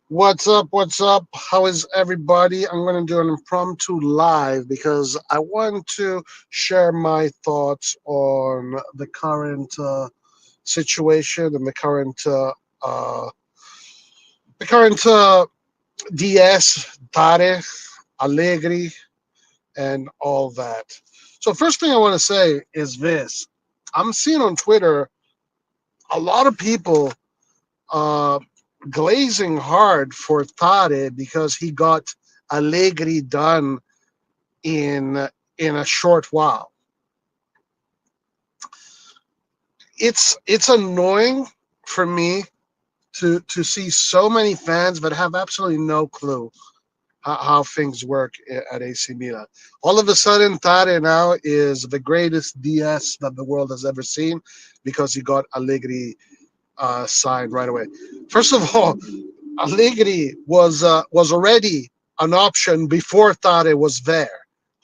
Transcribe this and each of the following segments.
What's up? What's up? How is everybody? I'm going to do an impromptu live because I want to share my thoughts on the current situation and uh, the current DS, Tare, Allegri, and all that. So first thing I want to say is this: I'm seeing on Twitter a lot of people uh, glazing hard for Tare because he got Allegri done in a short while. It's annoying for me to see so many fans that have absolutely no clue how things work at AC Milan. All of a sudden, Tare now is the greatest DS that the world has ever seen because he got Allegri signed right away. First of all, Allegri was already an option before Tare was there.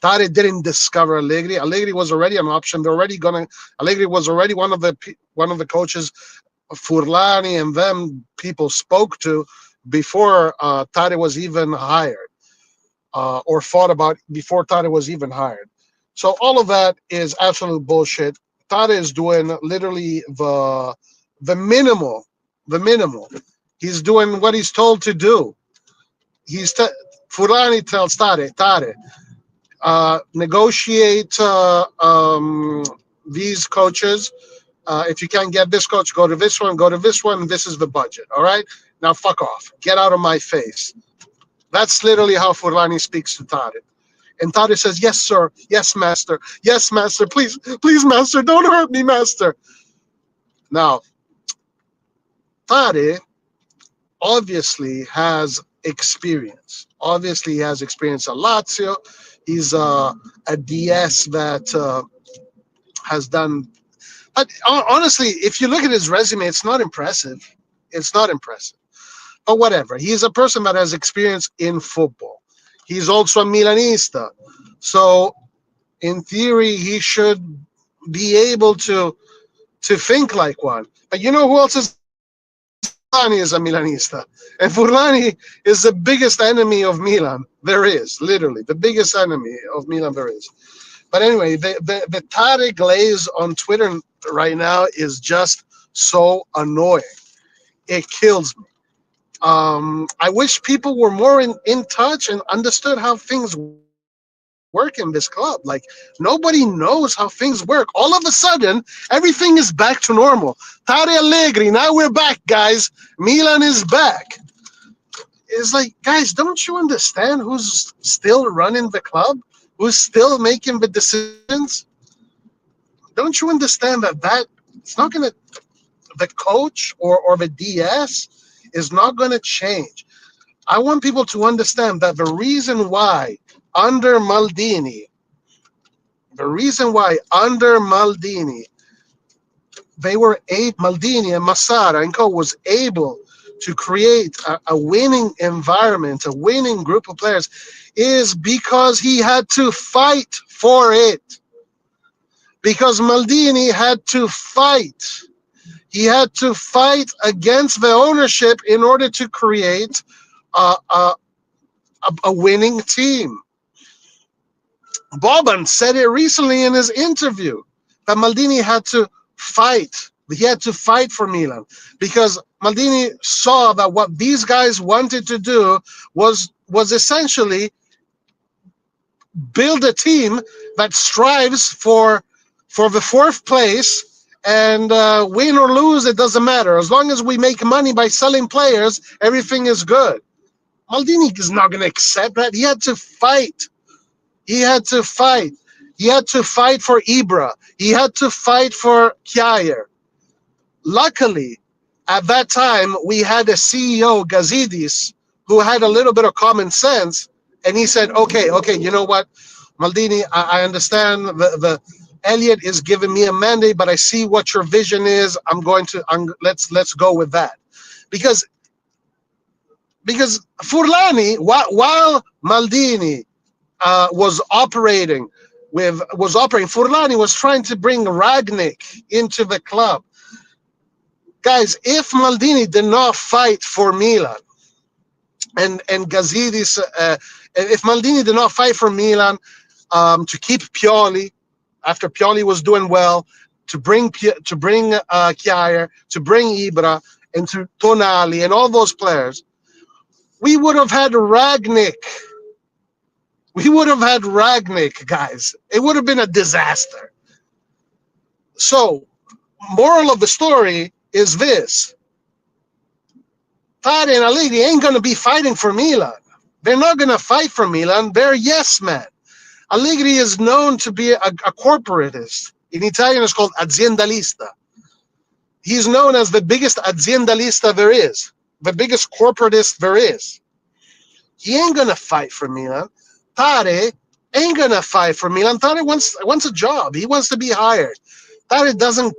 Tare didn't discover Allegri. Allegri was already an option. They're already gonna. Allegri was already one of the coaches Furlani and them people spoke to before Tare was even hired, or thought about before Tare was even hired. So all of that is absolute bullshit. Tare is doing literally the minimal, the minimal. He's doing what he's told to do. He's t- Furlani tells Tare, negotiate these coaches. If you can't get this coach, go to this one, go to this one. This is the budget. All right. Now fuck off. Get out of my face. That's literally how Furlani speaks to Tare. And Tare says, yes, sir. Yes, master. Yes, master. Please, please, master. Don't hurt me, master. Now, Tare obviously has experience. Obviously, he has experience at Lazio. He's a DS that has done. But honestly, if you look at his resume, it's not impressive. It's not impressive. But whatever. He's a person that has experience in football. He's also a Milanista. So in theory, he should be able to think like one. But you know who else is a Milanista? Furlani is a Milanista. And Furlani is the biggest enemy of Milan there is, literally. The biggest enemy of Milan there is. But anyway, the Tare glaze on Twitter right now is just so annoying. It kills me. I wish people were more in touch and understood how things work in this club. Like, nobody knows how things work. All of a sudden, everything is back to normal. Tare Allegri, now we're back, guys. Milan is back. It's like, guys, don't you understand who's still running the club? Who's still making the decisions? Don't you understand that it's not going to, the coach or the DS is not going to change. I want people to understand that the reason why under Maldini, the reason why under Maldini, Maldini and Massara and co was able to create a winning environment, a winning group of players, is because he had to fight for it. Because Maldini had to fight. He had to fight against the ownership in order to create a, a, a winning team. Boban said it recently in his interview that Maldini had to fight. He had to fight for Milan because Maldini saw that what these guys wanted to do was essentially build a team that strives for the fourth place, and win or lose, it doesn't matter. As long as we make money by selling players, everything is good. Maldini is not going to accept that. He had to fight. He had to fight. He had to fight for Ibra. He had to fight for Kjaer. Luckily, at that time, we had a CEO, Gazidis, who had a little bit of common sense, and he said, okay, you know what, Maldini, I understand the Elliot is giving me a mandate, but I see what your vision is. Let's go with that, because Furlani, while Maldini was operating, Furlani was trying to bring Ragnick into the club. Guys, if Maldini did not fight for Milan, and Gazidis. If Maldini did not fight for Milan to keep Pioli after Pioli was doing well, to bring Kjaer, to bring Ibra, and to Tonali and all those players, we would have had Ragnick. We would have had Ragnick, guys. It would have been a disaster. So, moral of the story is this: Tare and Allegri ain't going to be fighting for Milan. They're not going to fight for Milan. They're yes men. Allegri is known to be a corporatist. In Italian, it's called aziendalista. He's known as the biggest aziendalista there is, the biggest corporatist there is. He ain't going to fight for Milan. Tare ain't going to fight for Milan. Tare wants a job. He wants to be hired. Tare doesn't,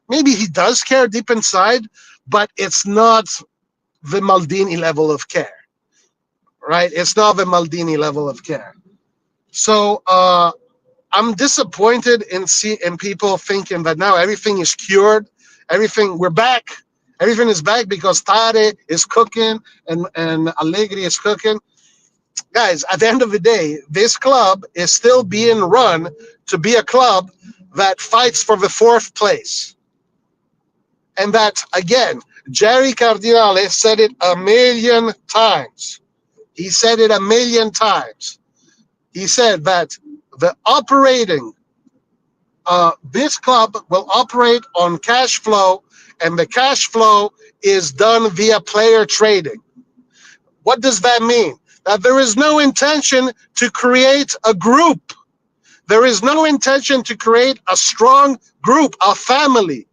maybe he does care deep inside, but it's not the Maldini level of care, right? It's not the Maldini level of care. So I'm disappointed in people thinking that now everything is cured, we're back, everything is back because Tare is cooking and Allegri is cooking. Guys, at the end of the day, this club is still being run to be a club that fights for the fourth place. And that, again, Jerry Cardinale said it a million times. He said it a million times. He said that the operating, this club will operate on cash flow, and the cash flow is done via player trading. What does that mean? That there is no intention to create a group. There is no intention to create a strong group, a family,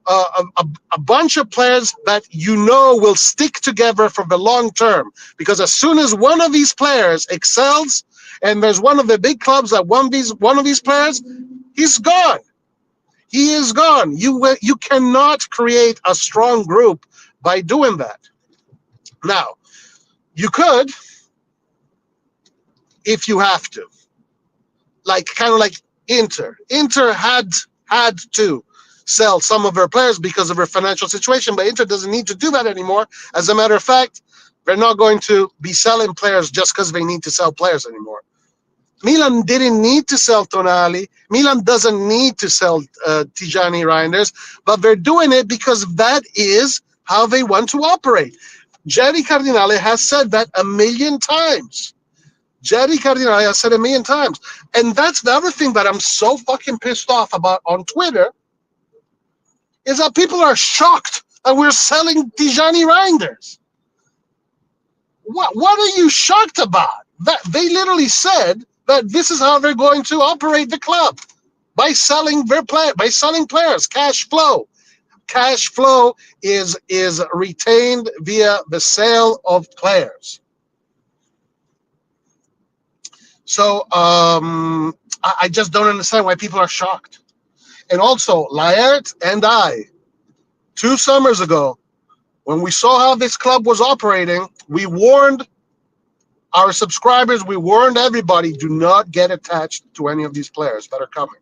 a bunch of players that you know will stick together for the long term. Because as soon as one of these players excels, and there's one of the big clubs that one of these players, he's gone. He is gone. You cannot create a strong group by doing that. Now, you could if you have to. Like kind of like Inter. Inter had to sell some of their players because of their financial situation, but Inter doesn't need to do that anymore. As a matter of fact, they're not going to be selling players just because they need to sell players anymore. Milan didn't need to sell Tonali. Milan doesn't need to sell Tijani Reijnders, but they're doing it because that is how they want to operate. Jerry Cardinale has said that a million times. Jerry Cardinale has said a million times. And that's the other thing that I'm so fucking pissed off about on Twitter, is that people are shocked that we're selling Tijani Reijnders. What are you shocked about? That they literally said that this is how they're going to operate the club, by selling players, cash flow. Cash flow is retained via the sale of players. So I just don't understand why people are shocked. And also, Laert and I, 2 summers ago, when we saw how this club was operating, we warned our subscribers, we warned everybody, do not get attached to any of these players that are coming.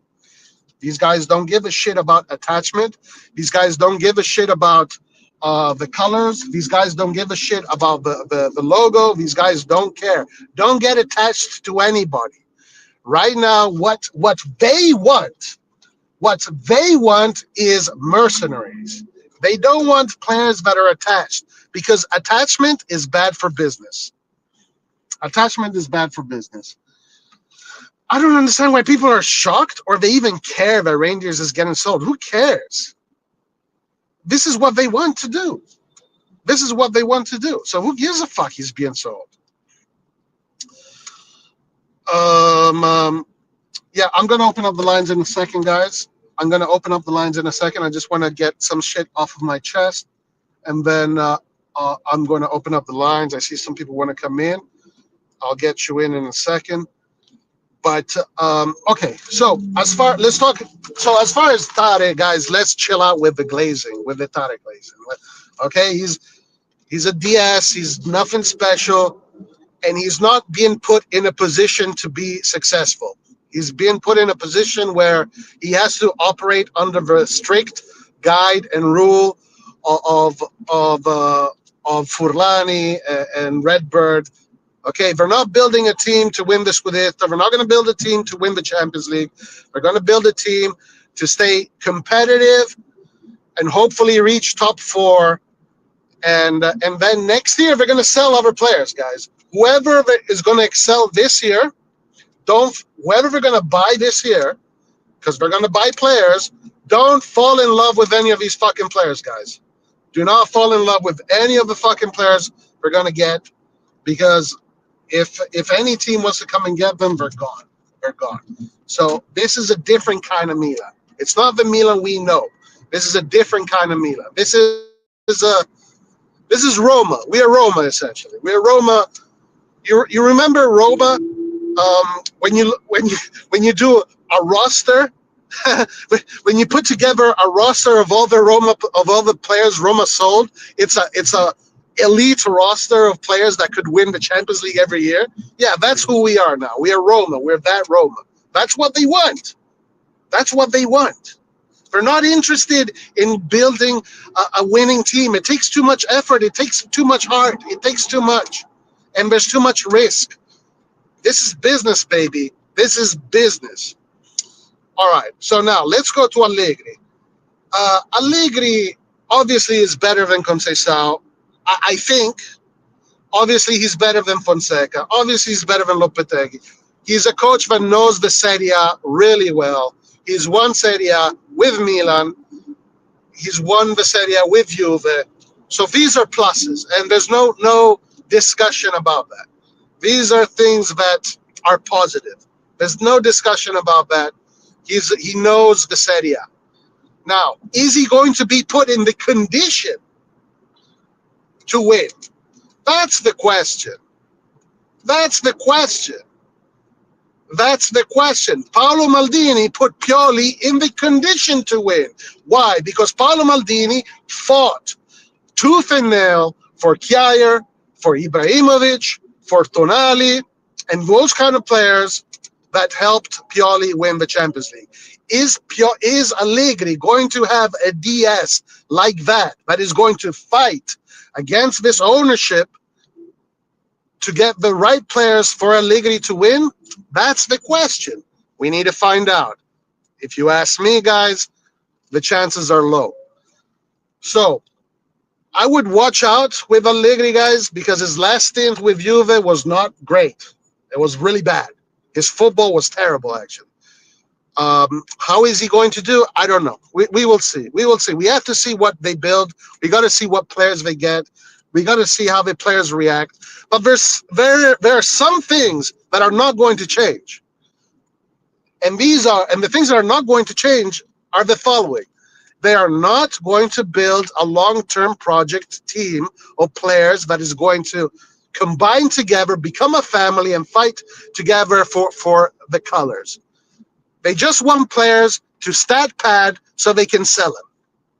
These guys don't give a shit about attachment. These guys don't give a shit about the colors. These guys don't give a shit about the logo. These guys don't care. Don't get attached to anybody. Right now, what they want is mercenaries. They don't want players that are attached, because attachment is bad for business. Attachment is bad for business. I don't understand why people are shocked, or they even care that Reijnders is getting sold. Who cares? This is what they want to do. This is what they want to do. So who gives a fuck he's being sold? Yeah, I'm going to open up the lines in a second, guys. I'm going to open up the lines in a second. I just want to get some shit off of my chest. And then I'm going to open up the lines. I see some people want to come in. I'll get you in a second. But okay, so as far as Tare, guys, let's chill out with the glazing, with the Tare glazing. Okay, he's a DS, he's nothing special, and he's not being put in a position to be successful. He's being put in a position where he has to operate under the strict guide and rule of of Furlani and Redbird. Okay, we're not building a team to win the Scudetto. We're not going to build a team to win the Champions League. We're going to build a team to stay competitive and hopefully reach top four. And then next year we're going to sell our players, guys. Whoever is going to excel this year, don't whoever we're going to buy this year, because we're going to buy players. Don't fall in love with any of these fucking players, guys. Do not fall in love with any of the fucking players we're going to get, because if any team wants to come and get them, they're gone. They're gone. So this is a different kind of Milan. It's not the Milan we know. This is a different kind of Milan. This is Roma. We are Roma essentially. We are Roma. You remember Roma when you do a roster. When you put together a roster of all the players Roma sold, it's a elite roster of players that could win the Champions League every year. Yeah, that's who we are now. We are Roma. We're that Roma. That's what they want. That's what they want. They're not interested in building a winning team. It takes too much effort. It takes too much heart. It takes too much. And there's too much risk. This is business, baby. This is business. All right. So now let's go to Allegri. Allegri obviously is better than Conceição. I think obviously he's better than Fonseca. Obviously he's better than Lopetegui. He's a coach that knows the Serie A really well. He's won Serie A with Milan. He's won the Serie A with Juve. So these are pluses, and there's no discussion about that. These are things that are positive. There's no discussion about that. He knows the Serie A. Now, is he going to be put in the condition to win? That's the question. That's the question. That's the question. Paolo Maldini put Pioli in the condition to win. Why? Because Paolo Maldini fought tooth and nail for Kjaer, for Ibrahimovic, for Tonali, and those kind of players that helped Pioli win the Champions League. Is Allegri going to have a DS like that is going to fight against this ownership to get the right players for Allegri to win? That's the question. We need to find out. If you ask me, guys, the chances are low. So I would watch out with Allegri, guys, because his last stint with Juve was not great. It was really bad. His football was terrible, actually. How is he going to do? I don't know. We will see. We will see. We have to see what they build. We got to see what players they get. We got to see how the players react. But there are some things that are not going to change. And the things that are not going to change are the following. They are not going to build a long-term project team of players that is going to combine together, become a family, and fight together for the colors. They just want players to stat pad so they can sell them.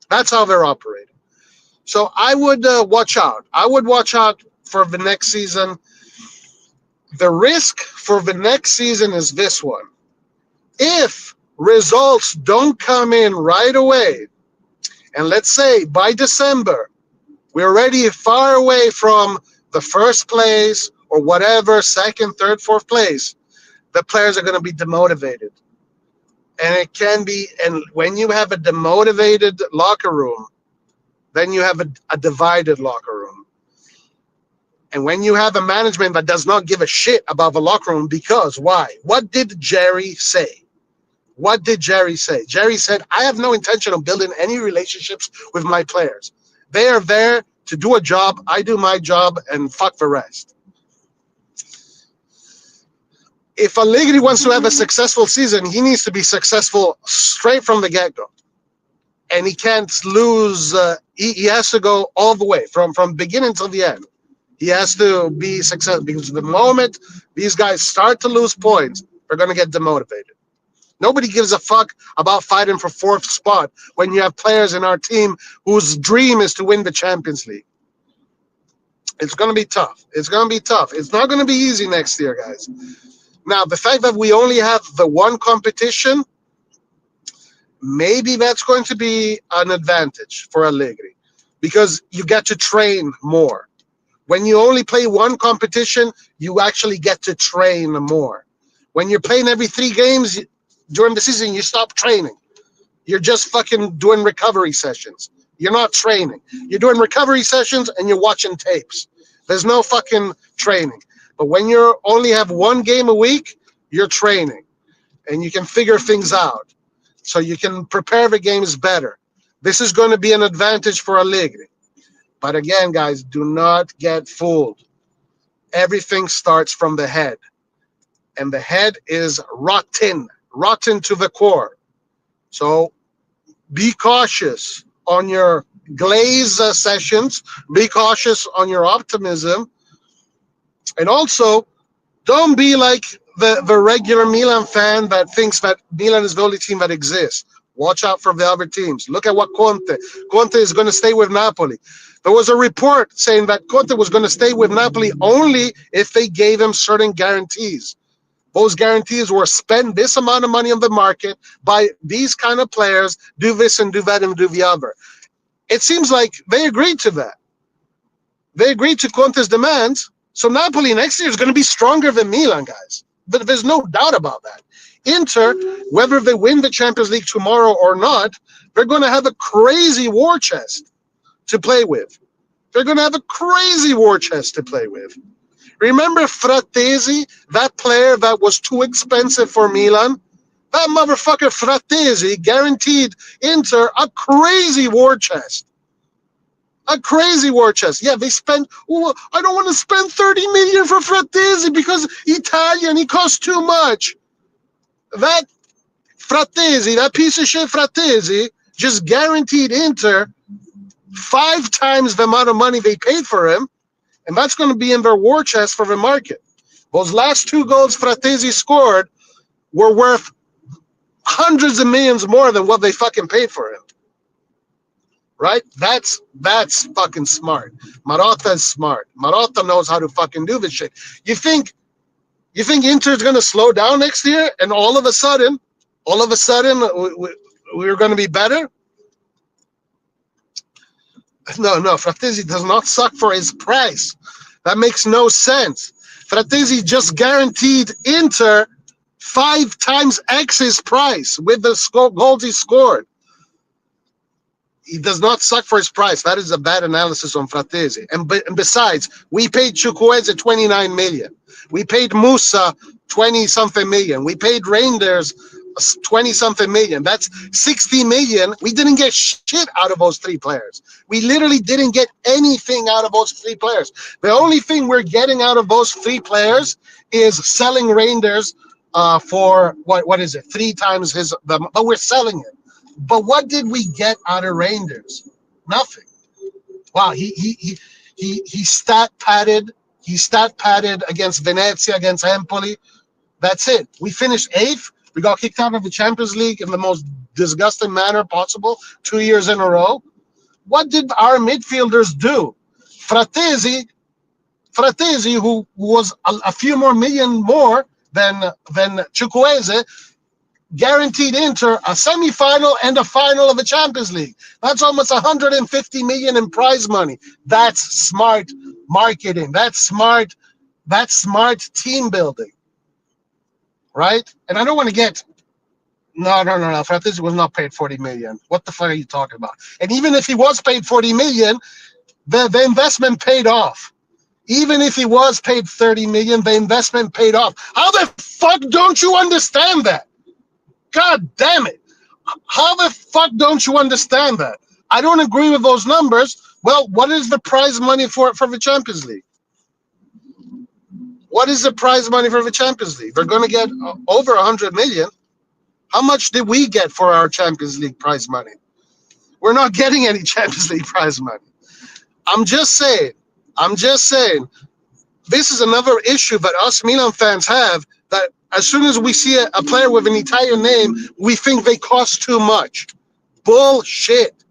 That's how they're operating. So I would watch out. I would watch out for the next season. The risk for the next season is this one. If results don't come in right away, and let's say by December, we're already far away from the first place or whatever, second, third, fourth place, the players are going to be demotivated. And it can be, and when you have a demotivated locker room, then you have a divided locker room. And when you have a management that does not give a shit about the locker room, because why? What did Jerry say? What did Jerry say? Jerry said, I have no intention of building any relationships with my players. They are there to do a job. I do my job and fuck the rest. If Allegri wants to have a successful season, he needs to be successful straight from the get-go. And he can't lose. He has to go all the way from beginning to the end. He has to be successful, because the moment these guys start to lose points, they're going to get demotivated. Nobody gives a fuck about fighting for fourth spot when you have players in our team whose dream is to win the Champions League. It's going to be tough. It's going to be tough. It's not going to be easy next year, guys. Now, the fact that we only have the one competition, maybe that's going to be an advantage for Allegri. because you get to train more. When you only play one competition, you actually get to train more. When you're playing every 3 games during the season, you stop training. You're just fucking doing recovery sessions. You're not training. You're doing recovery sessions and you're watching tapes. There's no fucking training. But when you only have 1 game a week, you're training and you can figure things out. So you can prepare the games better. This is going to be an advantage for Allegri. But again, guys, do not get fooled. Everything starts from the head. And the head is rotten to the core. So be cautious on your glaze sessions. Be cautious on your optimism. And also, don't be like the regular Milan fan that thinks that Milan is the only team that exists. Watch out for the other teams. Look at what Conte. Conte is going to stay with Napoli. There was a report saying that Conte was going to stay with Napoli only if they gave him certain guarantees. Those guarantees were spend this amount of money on the market, buy these kind of players, do this and do that and do the other. It seems like they agreed to that. They agreed to Conte's demands. So Napoli next year is going to be stronger than Milan, guys. But there's no doubt about that. Inter, whether they win the Champions League tomorrow or not, they're going to have a crazy war chest to play with. They're going to have a crazy war chest to play with. Remember Frattesi, that player that was too expensive for Milan? That motherfucker Frattesi guaranteed Inter a crazy war chest. A crazy war chest. Yeah, they spent, I don't want to spend 30 million for Frattesi because Italian, he costs too much. That Frattesi, that piece of shit Frattesi, just guaranteed Inter 5 times the amount of money they paid for him, and that's going to be in their war chest for the market. Those last 2 goals Frattesi scored were worth hundreds of millions more than what they fucking paid for him. Right? That's fucking smart. Marotta is smart. Marotta knows how to fucking do this shit. You think Inter's going to slow down next year and all of a sudden we're going to be better? No, Frattesi does not suck for his price. That makes no sense. Frattesi just guaranteed Inter 5 times X's price with the goals he scored. He does not suck for his price. That is a bad analysis on Frattesi. And besides, we paid Chukwueze 29 million. We paid Musa 20-something million. We paid Reijnders 20-something million. That's 60 million. We didn't get shit out of those 3 players. We literally didn't get anything out of those 3 players. The only thing we're getting out of those 3 players is selling Reijnders for, what is it, 3 times his, but we're selling it. But what did we get out of Reijnders? Nothing. Wow, he stat padded. He stat padded against Venezia, against Empoli. That's it. We finished 8th. We got kicked out of the Champions League in the most disgusting manner possible 2 years in a row. What did our midfielders do? Frattesi, who was a few more million more than Chukwueze, guaranteed Inter a semi-final and a final of the Champions League. That's almost 150 million in prize money. That's smart marketing. That's smart team building. Right? And I don't want to get no. Frattesi was not paid 40 million. What the fuck are you talking about? And even if he was paid 40 million, the investment paid off. Even if he was paid 30 million, the investment paid off. How the fuck don't you understand that? God damn it. How the fuck don't you understand that? I don't agree with those numbers. Well, what is the prize money for the Champions League? What is the prize money for the Champions League? They're going to get over 100 million. How much did we get for our Champions League prize money? We're not getting any Champions League prize money. I'm just saying. This is another issue that us Milan fans have, that as soon as we see a player with an Italian name, we think they cost too much. Bullshit.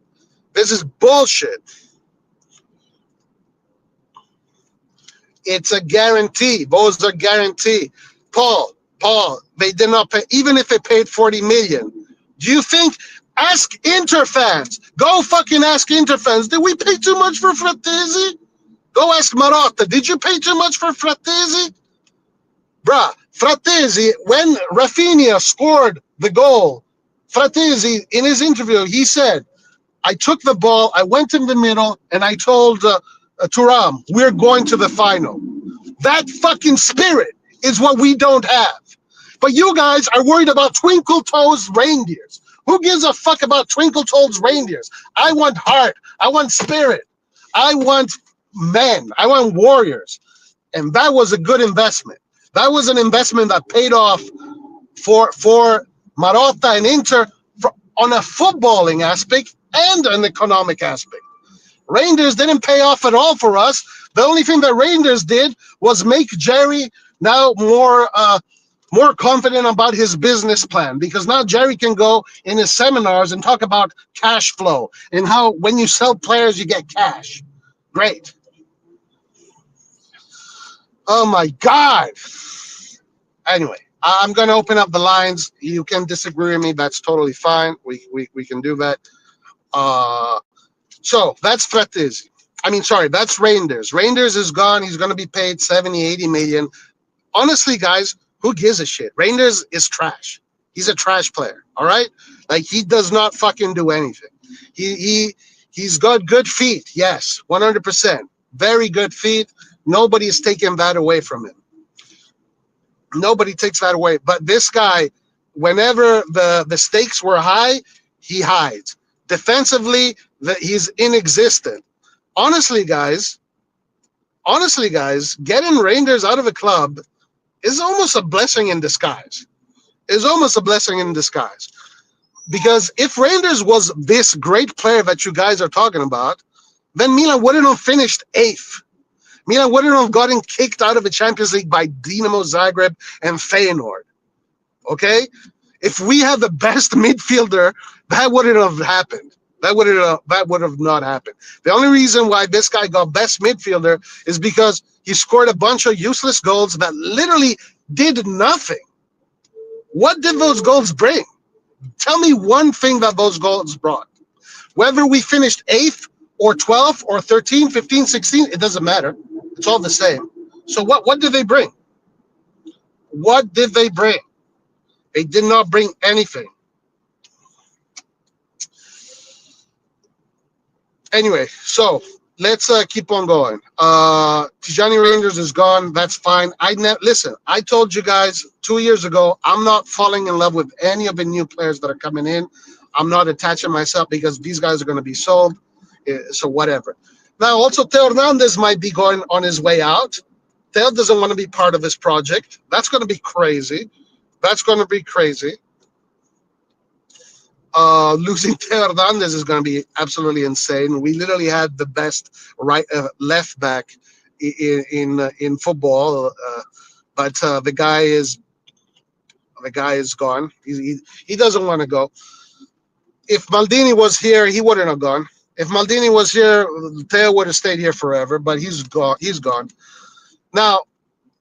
This is bullshit. It's a guarantee. Those are guarantee. Paul, they did not pay, even if they paid 40 million. Do you think Ask Inter fans. Go fucking ask Inter fans. Did we pay too much for Fratesi? Go ask Marotta. Did you pay too much for Fratesi? Bruh, Fratesi, when Rafinha scored the goal, Fratesi, in his interview, he said, I took the ball, I went in the middle, and I told Thuram, we're going to the final. That fucking spirit is what we don't have. But you guys are worried about twinkle toes reindeers. Who gives a fuck about twinkle toes reindeers? I want heart. I want spirit. I want men. I want warriors. And that was a good investment. That was an investment that paid off for Marotta and Inter on a footballing aspect and an economic aspect. Reijnders didn't pay off at all for us. The only thing that Reijnders did was make Jerry now more confident about his business plan, because now Jerry can go in his seminars and talk about cash flow and how when you sell players you get cash. Great. Oh my God. Anyway, I'm going to open up the lines. You can disagree with me. That's totally fine. We can do that. So that's Fratesi. That's Reijnders. Reijnders is gone. He's going to be paid 70, 80 million. Honestly, guys, who gives a shit? Reijnders is trash. He's a trash player, all right? Like, he does not fucking do anything. He's got good feet, yes, 100%. Very good feet. Nobody is taking that away from him. Nobody takes that away. But this guy, whenever the stakes were high, he hides. Defensively, he's inexistent. Honestly, guys, getting Reijnders out of a club is almost a blessing in disguise. Because if Reijnders was this great player that you guys are talking about, then Milan wouldn't have finished 8th. Milan wouldn't have gotten kicked out of the Champions League by Dinamo Zagreb and Feyenoord. Okay? If we had the best midfielder, that wouldn't have happened. That would have not happened. The only reason why this guy got best midfielder is because he scored a bunch of useless goals that literally did nothing. What did those goals bring? Tell me one thing that those goals brought. Whether we finished 8th or 12th or 13, 15, 16, it doesn't matter. It's all the same. So what did they bring? What did they bring? They did not bring anything. Anyway, so let's keep on going. Tijani Reijnders is gone. That's fine. Listen, I told you guys 2 years ago, I'm not falling in love with any of the new players that are coming in. I'm not attaching myself because these guys are going to be sold. So whatever. Now, also, Teo Hernandez might be going on his way out. Teo doesn't want to be part of this project. That's going to be crazy. Losing Teo Hernandez is going to be absolutely insane. We literally had the best left back in football, but the guy is gone. He doesn't want to go. If Maldini was here, he wouldn't have gone. If Maldini was here, Teo would have stayed here forever, but he's gone. Now,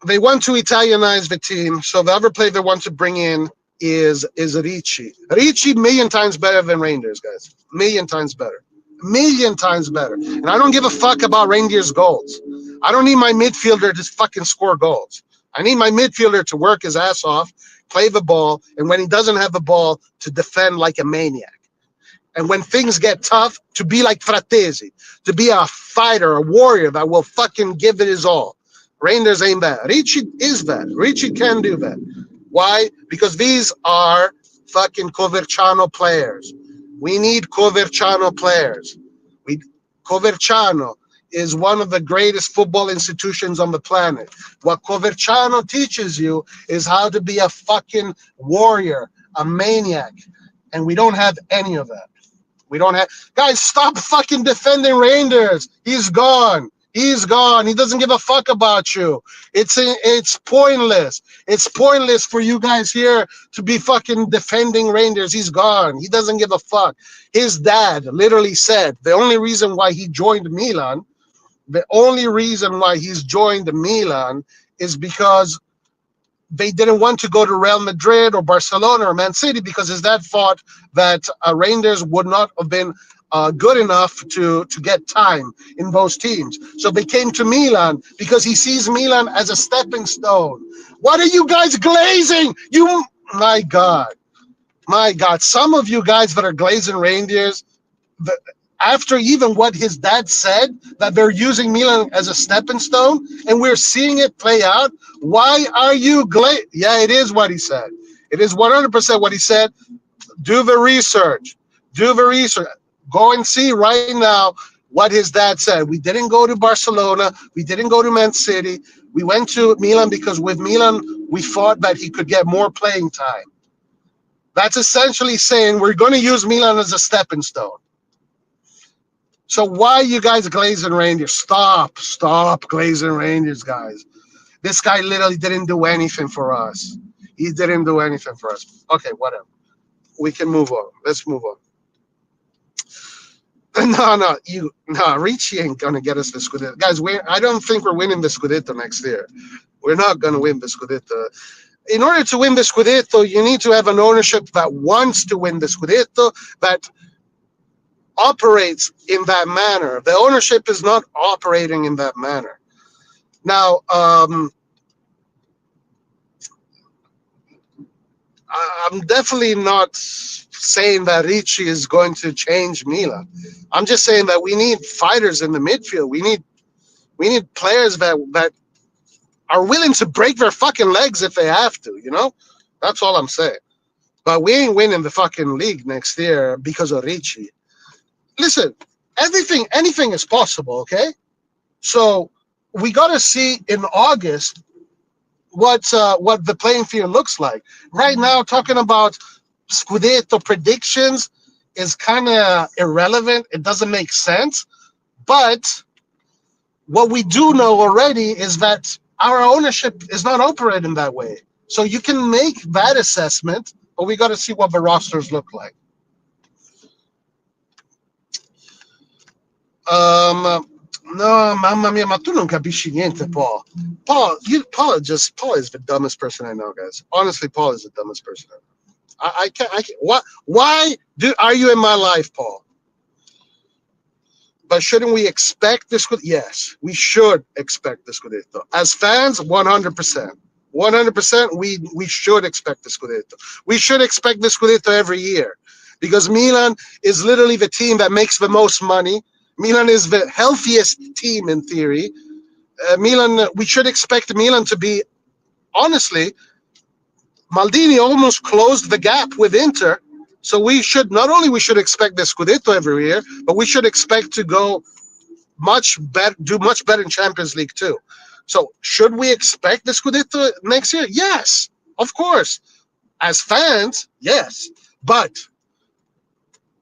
they want to Italianize the team, so the other player they want to bring in is Ricci. Ricci, million times better than Reijnders, guys. Million times better. And I don't give a fuck about Reijnders' goals. I don't need my midfielder to fucking score goals. I need my midfielder to work his ass off, play the ball, and when he doesn't have the ball, to defend like a maniac. And when things get tough, to be like Fratesi, to be a fighter, a warrior that will fucking give it his all. Reijnders ain't that. Ricci is that. Ricci can do that. Why? Because these are fucking Coverciano players. We need Coverciano players. Coverciano is one of the greatest football institutions on the planet. What Coverciano teaches you is how to be a fucking warrior, a maniac. And we don't have any of that. Guys, stop fucking defending Reijnders. He's gone. He doesn't give a fuck about you. It's pointless. It's pointless for you guys here to be fucking defending Reijnders. He's gone. He doesn't give a fuck. His dad literally said the only reason why he joined Milan, is because they didn't want to go to Real Madrid or Barcelona or Man City because his dad thought that Reijnders would not have been good enough to get time in those teams. So they came to Milan because he sees Milan as a stepping stone. What are you guys glazing? My God, my God! Some of you guys that are glazing reindeers, the, after even what his dad said, that they're using Milan as a stepping stone, and we're seeing it play out. Why are you Yeah, it is what he said. It is 100% what he said. Do the research. Do the research. Go and see right now what his dad said. We didn't go to Barcelona. We didn't go to Man City. We went to Milan because with Milan, we thought that he could get more playing time. That's essentially saying we're going to use Milan as a stepping stone. So why you guys glazing reindeers? Stop glazing reindeers, guys. This guy literally didn't do anything for us. He didn't do anything for us. Okay, whatever. We can move on. Let's move on. No, Ricci ain't gonna get us the Scudetto, guys. I don't think we're winning the Scudetto next year. We're not gonna win the Scudetto. In order to win the Scudetto, you need to have an ownership that wants to win the Scudetto, that operates in that manner. The ownership is not operating in that manner. Now, I'm definitely not saying that Ricci is going to change Milan. I'm just saying that we need fighters in the midfield. We need players that are willing to break their fucking legs if they have to. That's all I'm saying. But we ain't winning the fucking league next year because of Ricci. Listen, anything is possible. Okay, so we got to see in August what the playing field looks like. Right now, talking about Scudetto predictions is kind of irrelevant. It doesn't make sense. But what we do know already is that our ownership is not operating that way. So you can make that assessment, but we got to see what the rosters look like. No, mamma mia, ma tu non capisci niente, Paul. Paul is the dumbest person I know, guys. Honestly, Paul is the dumbest person I know. I can't. Why are you in my life, Paul? But shouldn't we expect this? Yes, we should expect this Scudetto. As fans, 100%. 100%, we should expect the Scudetto. We should expect the Scudetto every year because Milan is literally the team that makes the most money. Milan is the healthiest team in theory. We should expect Milan to be, honestly, Maldini almost closed the gap with Inter. So we should expect the Scudetto every year, but we should expect to go do much better in Champions League too. So should we expect the Scudetto next year? Yes, of course. As fans, yes. But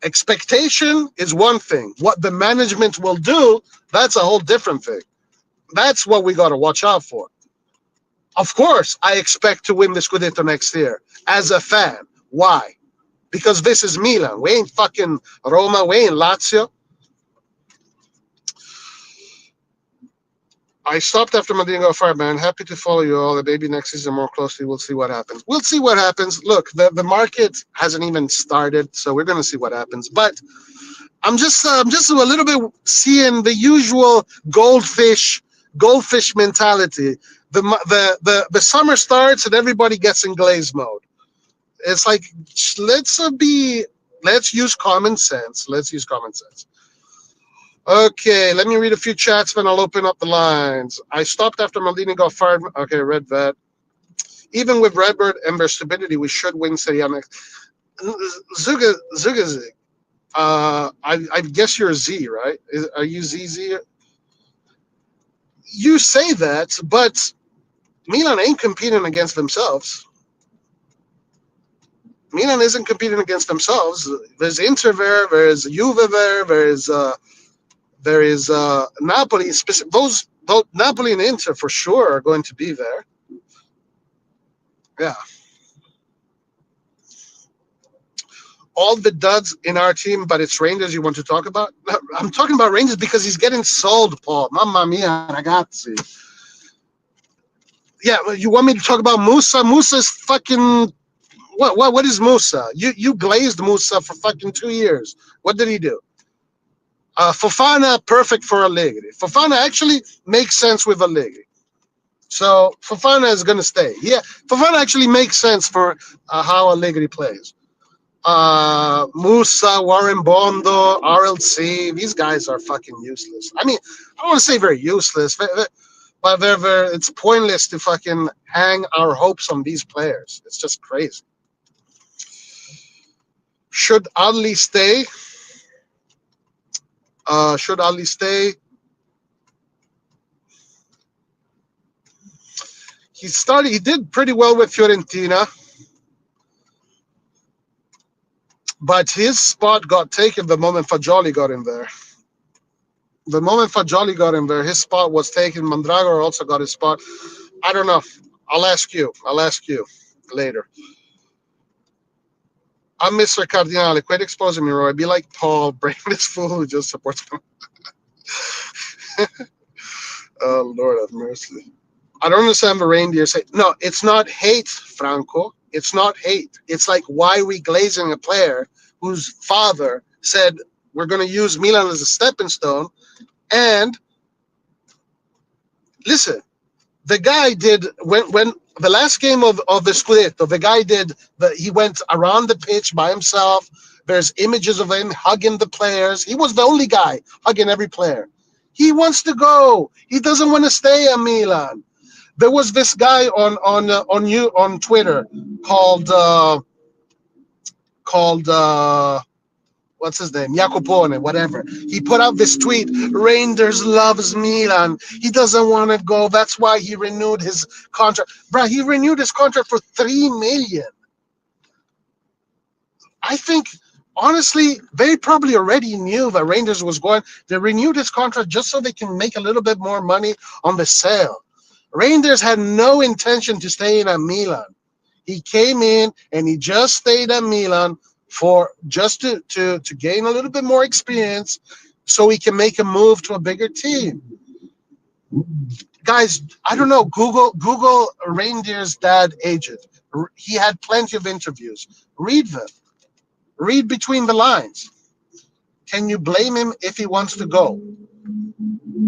expectation is one thing. What the management will do, that's a whole different thing. That's what we got to watch out for. Of course, I expect to win the Scudetto next year as a fan. Why? Because this is Milan. We ain't fucking Roma. We ain't Lazio. I stopped after Maldini got fired, man. Happy to follow you all. Maybe next season more closely. We'll see what happens. We'll see what happens. Look, the market hasn't even started, so we're going to see what happens. But I'm just a little bit seeing the usual goldfish mentality. The summer starts and everybody gets in glaze mode. It's like let's use common sense. Let's use common sense. Okay, let me read a few chats, then I'll open up the lines. I stopped after Maldini got fired. Okay, read that. Even with Redbird and their stupidity, we should win Serie A next. Zugazig. I guess you're Z, right? Are you ZZ? You say that, but Milan ain't competing against themselves. Milan isn't competing against themselves. There's Inter there's Juve there is Napoli. Those Napoli and Inter for sure are going to be there. Yeah. All the duds in our team, but it's Reijnders you want to talk about? I'm talking about Reijnders because he's getting sold, Paul. Mamma mia, ragazzi. Yeah, you want me to talk about Musa? Musa's fucking what is Musa? You glazed Musa for fucking 2 years. What did he do? Fofana perfect for Allegri. Fofana actually makes sense with Allegri. So Fofana is gonna stay. Yeah, Fofana actually makes sense for how Allegri plays. Musa, Warren Bondo, RLC, these guys are fucking useless. I mean, I don't want to say very useless, but it's pointless to fucking hang our hopes on these players. It's just crazy. Should Ali stay? Should Ali stay? He did pretty well with Fiorentina, but his spot got taken the moment Fagioli got in there. The moment Fagioli got in there, his spot was taken. Mandragora also got his spot. I don't know. I'll ask you. I'll ask you later. I'm Mr. Cardinale. Quit exposing me, Roy. Be like Paul, bring this fool who just supports him. Oh, Lord have mercy. I don't understand the reindeer say. No, it's not hate, Franco. It's not hate. It's like, why are we glazing a player whose father said we're going to use Milan as a stepping stone? And listen, the guy did when the last game of the Scudetto, the guy did he went around the pitch by himself. There's images of him hugging the players. He was the only guy hugging every player. He wants to go. He doesn't want to stay at Milan. There was this guy on Twitter called called what's his name? Jacopone, whatever. He put out this tweet, Reijnders loves Milan. He doesn't want to go. That's why he renewed his contract. Bruh, he renewed his contract for 3 million. I think, honestly, they probably already knew that Reijnders was going. They renewed his contract just so they can make a little bit more money on the sale. Reijnders had no intention to stay in at Milan. He came in and he just stayed at Milan for just to gain a little bit more experience so he can make a move to a bigger team. Guys, I don't know. Google Reindeer's dad agent. He had plenty of interviews. Read them. Read between the lines. Can you blame him if he wants to go?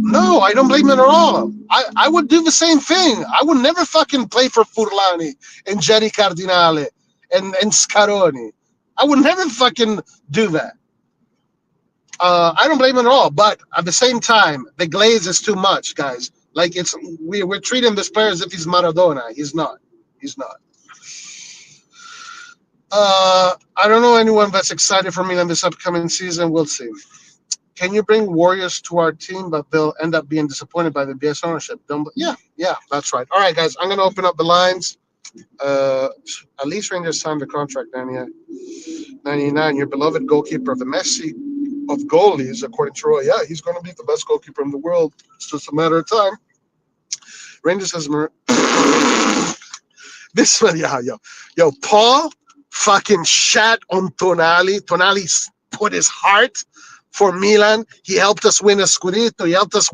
No, I don't blame him at all. I would do the same thing. I would never fucking play for Furlani and Jerry Cardinale and Scaroni. I would never fucking do that. I don't blame him at all. But at the same time, the glaze is too much, guys. Like we're treating this player as if he's Maradona. He's not. He's not. I don't know anyone that's excited for Milan this upcoming season. We'll see. Can you bring Warriors to our team, but they'll end up being disappointed by the BS ownership? Yeah, that's right. All right, guys, I'm going to open up the lines. At least Rangers signed the contract, 99. Your beloved goalkeeper, the Messi of goalies, according to Roy. Yeah, he's going to be the best goalkeeper in the world. It's just a matter of time. Rangers has this one, yo, Paul fucking shat on Tonali. Tonali put his heart for Milan. He helped us win a Scudetto. He helped us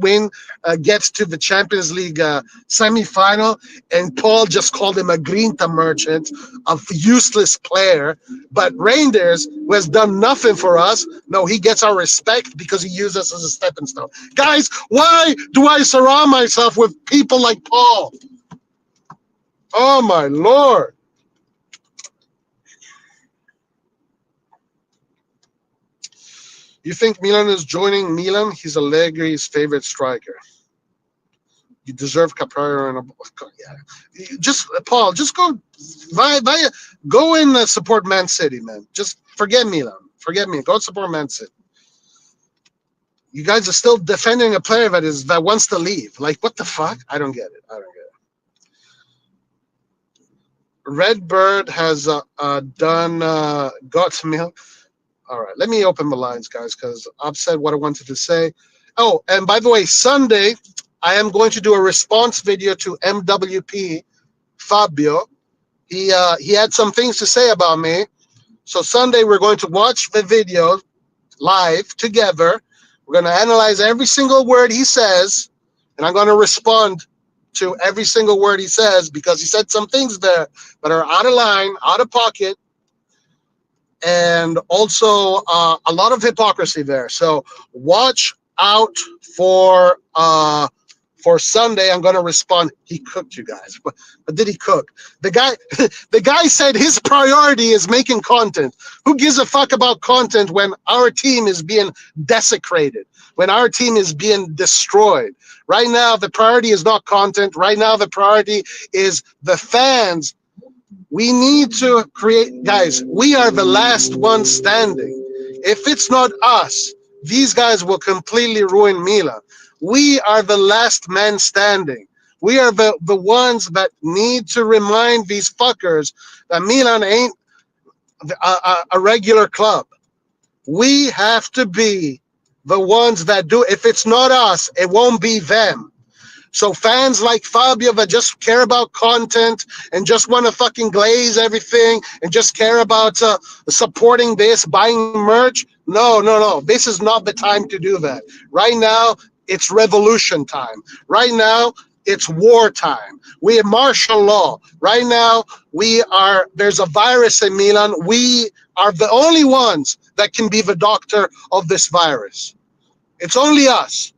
get to the Champions League semi-final. And Paul just called him a Grinta merchant, a useless player. But Reijnders, who has done nothing for us, no, he gets our respect because he used us as a stepping stone. Guys, why do I surround myself with people like Paul? Oh, my Lord. You think Milan is joining Milan? He's Allegri's favorite striker. You deserve Capraro and yeah. Just Paul, just go go and support Man City, man. Just forget Milan. Forget me. Go support Man City. You guys are still defending a player that wants to leave. Like, what the fuck? I don't get it. Redbird has done got milk. All right, let me open the lines, guys, because I've said what I wanted to say. Oh, and by the way, Sunday, I am going to do a response video to MWP Fabio. He had some things to say about me. So Sunday, we're going to watch the video live together. We're going to analyze every single word he says, and I'm going to respond to every single word he says because he said some things there that are out of line, out of pocket, and also a lot of hypocrisy there. So watch out for Sunday. I'm going to respond. He cooked you guys, but did he cook? The guy, the guy said his priority is making content. Who gives a fuck about content when our team is being desecrated, when our team is being destroyed? Right now, the priority is not content. Right now, the priority is the fans. We need to create, guys. We are the last one standing. If it's not us, these guys will completely ruin Milan. We are the last man standing. We are the ones that need to remind these fuckers that Milan ain't a regular club. We have to be the ones that do. If it's not us, it won't be them. So fans like Fabio that just care about content and just want to fucking glaze everything and just care about supporting this, buying merch. No, no, no. This is not the time to do that. Right now, it's revolution time. Right now, it's war time. We have martial law. Right now, there's a virus in Milan. We are the only ones that can be the doctor of this virus. It's only us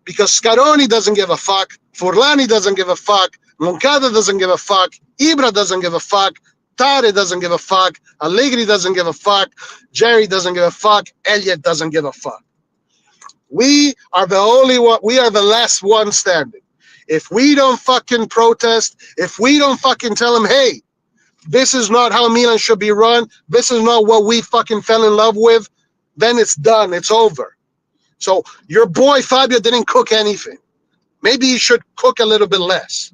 because Scaroni doesn't give a fuck, Furlani doesn't give a fuck, Moncada doesn't give a fuck, Ibra doesn't give a fuck, Tare doesn't give a fuck, Allegri doesn't give a fuck, Jerry doesn't give a fuck, Elliot doesn't give a fuck. We are the only one, we are the last one standing. If we don't fucking protest, if we don't fucking tell them, hey, this is not how Milan should be run, this is not what we fucking fell in love with, then it's done, it's over. So your boy Fabio didn't cook anything. Maybe he should cook a little bit less.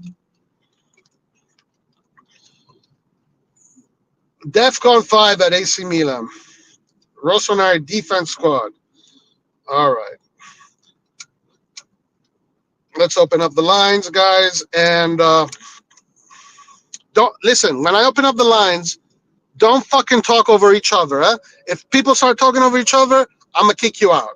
DEFCON 5 at AC Milan. Rossoneri defense squad. All right. Let's open up the lines, guys. And don't listen. When I open up the lines, don't fucking talk over each other. Huh? If people start talking over each other, I'm going to kick you out.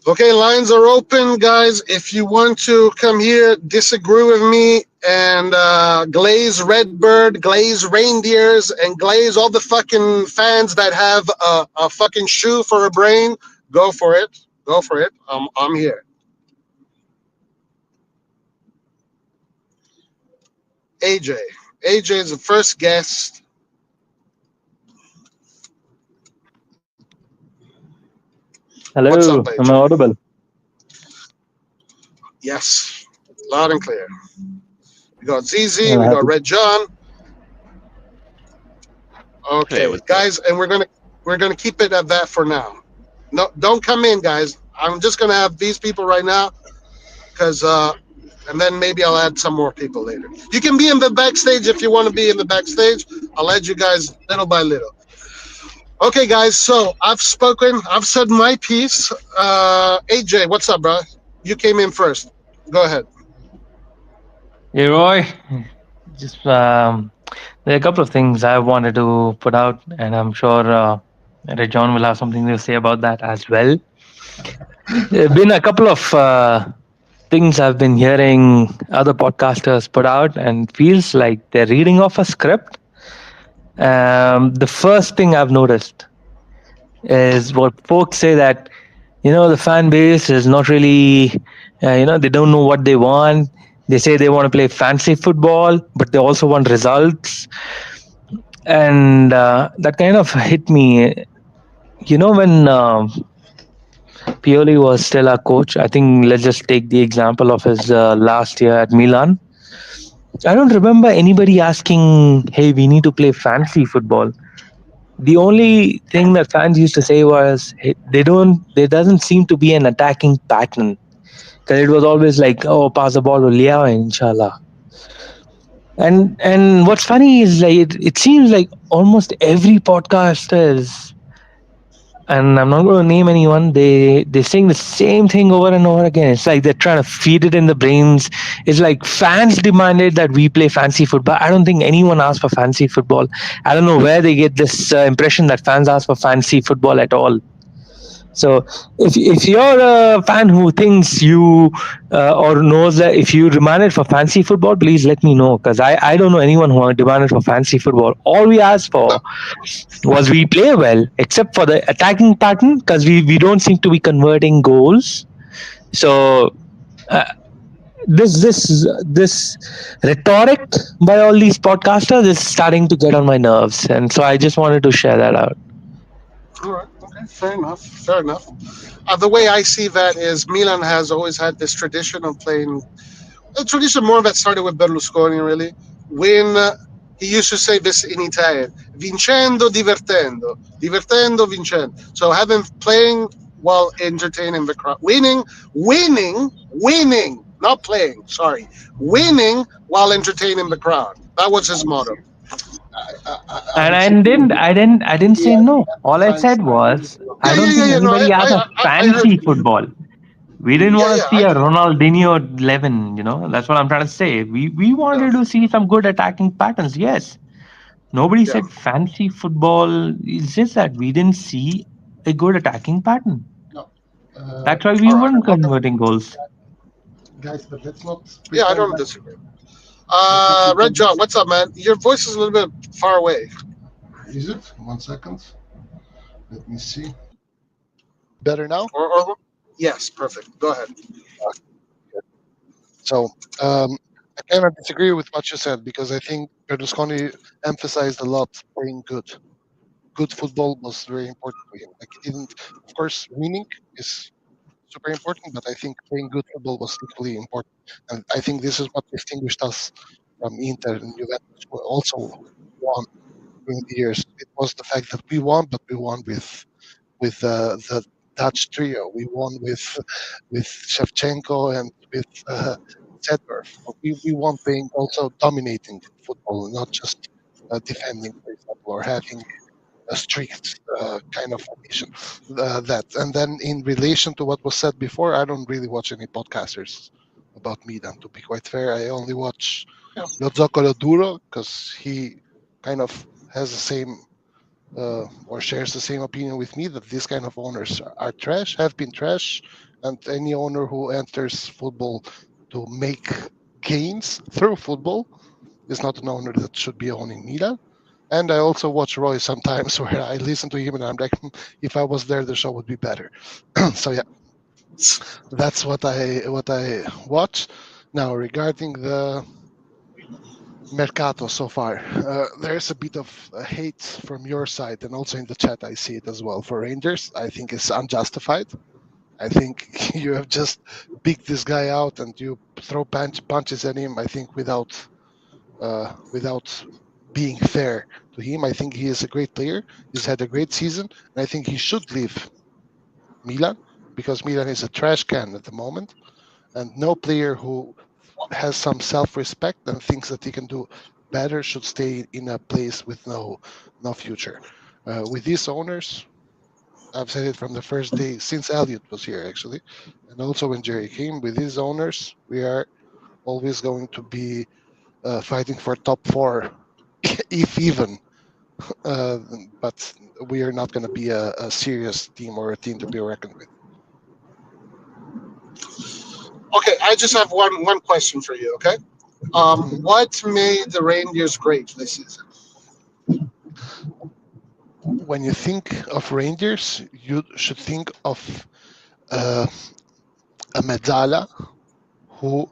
Okay, lines are open, guys. If you want to come here, disagree with me, and glaze Redbird, glaze Reindeers, and glaze all the fucking fans that have a fucking shoe for a brain, go for it. Go for it. I'm here. AJ. AJ is the first guest. What's up, Hello, am I AJ? audible? Yes, loud and clear. We got ZZ, I'm we got happy. Red John. Hey, Okay, what's up? guys, and we're gonna keep it at that for now. No, don't come in, guys. I'm just gonna have these people right now, because and then maybe I'll add some more people later. You can be in the backstage if you want to be in the backstage. I'll add you guys little by little. Okay, guys. So I've spoken. I've said my piece. AJ, what's up, bro? You came in first. Go ahead. Hey Roy, just there are a couple of things I wanted to put out, and I'm sure John will have something to say about that as well. There have been a couple of things I've been hearing other podcasters put out, and it feels like they're reading off a script. The first thing I've noticed is what folks say that the fan base is not really they don't know what they want. They say they want to play fancy football, but they also want results, and that kind of hit me. When Pioli was still our coach, I think let's just take the example of his last year at Milan. I don't remember anybody asking, hey, we need to play fancy football. The only thing that fans used to say was, hey, there doesn't seem to be an attacking pattern. Because it was always like, oh, pass the ball to Liao, inshallah. And what's funny is like it seems like almost every podcaster is and I'm not going to name anyone. They sing the same thing over and over again. It's like they're trying to feed it in the brains. It's like fans demanded that we play fancy football. I don't think anyone asked for fancy football. I don't know where they get this impression that fans ask for fancy football at all. So if you're a fan who thinks you or knows that if you demanded for fancy football, please let me know, because I don't know anyone who demanded for fancy football. All we asked No, for was we play well, except for the attacking pattern, because we don't seem to be converting goals. So uh, this rhetoric by all these podcasters is starting to get on my nerves, and so I just wanted to share that out. all right, okay, fair enough, fair enough. The way I see that is Milan has always had this tradition of playing. A tradition more that started with Berlusconi, really. When he used to say this in Italian: "Vincendo, divertendo, divertendo, vincendo." So having playing while entertaining the crowd, winning, not playing. Sorry, winning while entertaining the crowd. That was his motto. I And disagree with I didn't say no. All I fans. said was I Yeah, don't yeah, yeah, think yeah. No, anybody asked for I heard fancy you. football. We didn't Yeah, want yeah, to see a Ronaldinho 11, you know. That's what I'm trying to say. We yeah, wanted to see some good attacking patterns. Yes. Nobody yeah. said fancy football. It's just that we didn't see a good attacking pattern. No, That's why it's we All not right. weren't about Okay. converting goals. guys, but let's not Yeah, I pretend don't like disagree. let's not Red pretend. John, what's up, man? Your voice is a little bit far away. Is it? 1 second. Let me see. Better now. Or yes, perfect. Go ahead. So um, I kind of disagree with what you said because I think Berlusconi emphasized a lot playing good. Good football was very important to him. Like he didn't, of course, winning is super important, but I think playing good football was equally important. And I think this is what distinguished us from Inter and Juventus, who also won during the years. It was the fact that we won, but we won with the Dutch trio. We won with Shevchenko and with Zedorf. We won playing also dominating football, not just defending, for example, or having a strict kind of formation. That and then in relation to what was said before, I don't really watch any podcasters about Milan. To be quite fair, I only watch Yeah. Lo Zoccolo Duro because he kind of has the same or shares the same opinion with me that these kind of owners are trash, have been trash, and any owner who enters football to make gains through football is not an owner that should be owning Milan. And I also watch Roy sometimes where I listen to him and I'm like, if I was there, the show would be better. So yeah, that's what I watch. Now regarding the Mercato so far. There's a bit of hate from your side, and also in the chat, I see it as well. For Rangers, I think it's unjustified. I think you have just picked this guy out and you throw punches at him. I think without being fair to him. I think he is a great player. He's had a great season, and I think he should leave Milan because Milan is a trash can at the moment, and no player who has some self-respect and thinks that he can do better should stay in a place with no future. With these owners, I've said it from the first day since Elliot was here, actually, and also when Jerry came. With these owners, we are always going to be fighting for top four, if even. Uh, but we are not going to be a serious team or a team to be reckoned with. Okay, I just have one question for you. Okay, Mhm. what made the Rangers great this season? When you think of Rangers, you should think of uh, a Mezzala who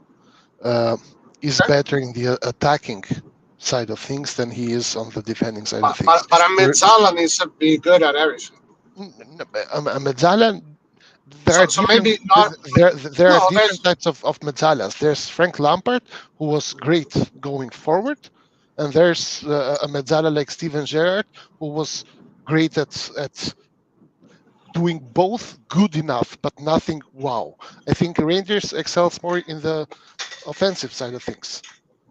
uh, is Okay, better in the attacking side of things than he is on the defending side of things. but a We're, Mezzala needs to be good at everything. a Mezzala, there are So different maybe not. there are No, different there's. types of Mezzalas. There's Frank Lampard, who was great going forward, and there's a Mezzala like Steven Gerrard, who was great at doing both good enough, but nothing wow. I think Rangers excels more in the offensive side of things.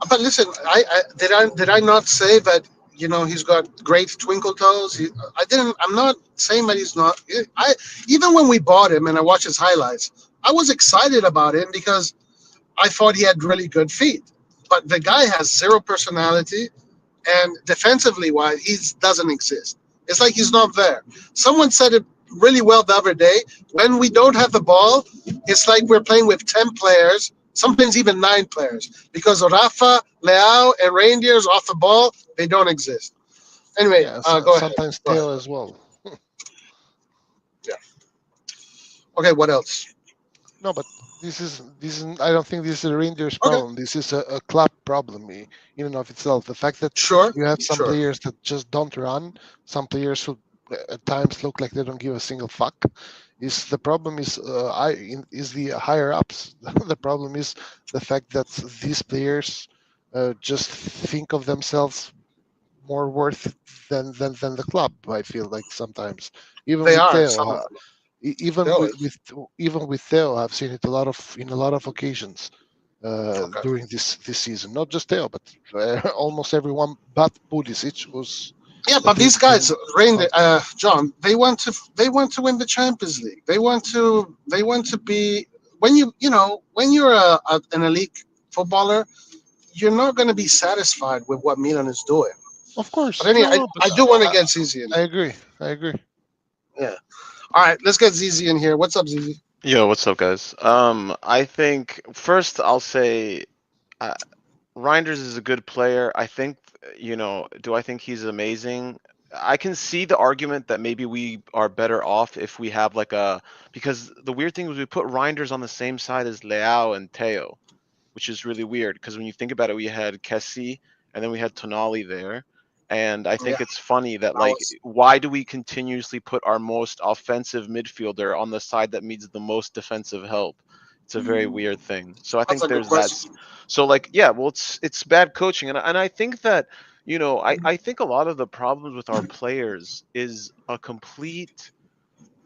But listen, I did I not say that He's got great twinkle toes. I'm not saying that he's not. I Even when we bought him and I watched his highlights, I was excited about him because I thought he had really good feet. But the guy has zero personality, and defensively wise, he doesn't exist. It's like he's not there. Someone said it really well the other day. When we don't have the ball, it's like we're playing with 10 players, sometimes even 9 players, because Rafa, Leao, and Reindeers off the ball, they don't exist. Anyway, Yeah, go ahead. sometimes Go ahead. Theo as well. Yeah. Okay. What else? No, but this is. I don't think this is a Rangers Okay. problem. This is a club problem in and of itself. The fact that Sure. you have some Sure. players that just don't run, some players who at times look like they don't give a single fuck, is the problem. Is the higher ups. The problem is the fact that these players just think of themselves more worth than the club. I feel like sometimes, even They with are Theo. some of them. Even Really. with Theo, I've seen it in a lot of occasions Okay. during this season. Not just Theo, but almost everyone but Pulisic, who's Yeah, but these guys, been John, they want to win the Champions League. They want to be when you're an elite footballer, you're not going to be satisfied with what Milan is doing. of But course anyway, no, I, no, but I do want to I, get Zizi in I here. agree. I agree. Yeah. All right, let's get Zizi in here. What's up, Zizi? Yo, what's up, guys? I think first I'll say uh, Reinders is a good player. I think, do I think he's amazing? I can see the argument that maybe we are better off if we have because the weird thing was we put Reinders on the same side as Leao and Teo, which is really weird because when you think about it, we had Kessie and then we had Tonali there. And I Yeah, think it's funny that, that was why do we continuously put our most offensive midfielder on the side that needs the most defensive help? It's a very weird thing. So I that's think a good there's that. question. So, yeah, well, it's bad coaching, and I think that I think a lot of the problems with our players is a complete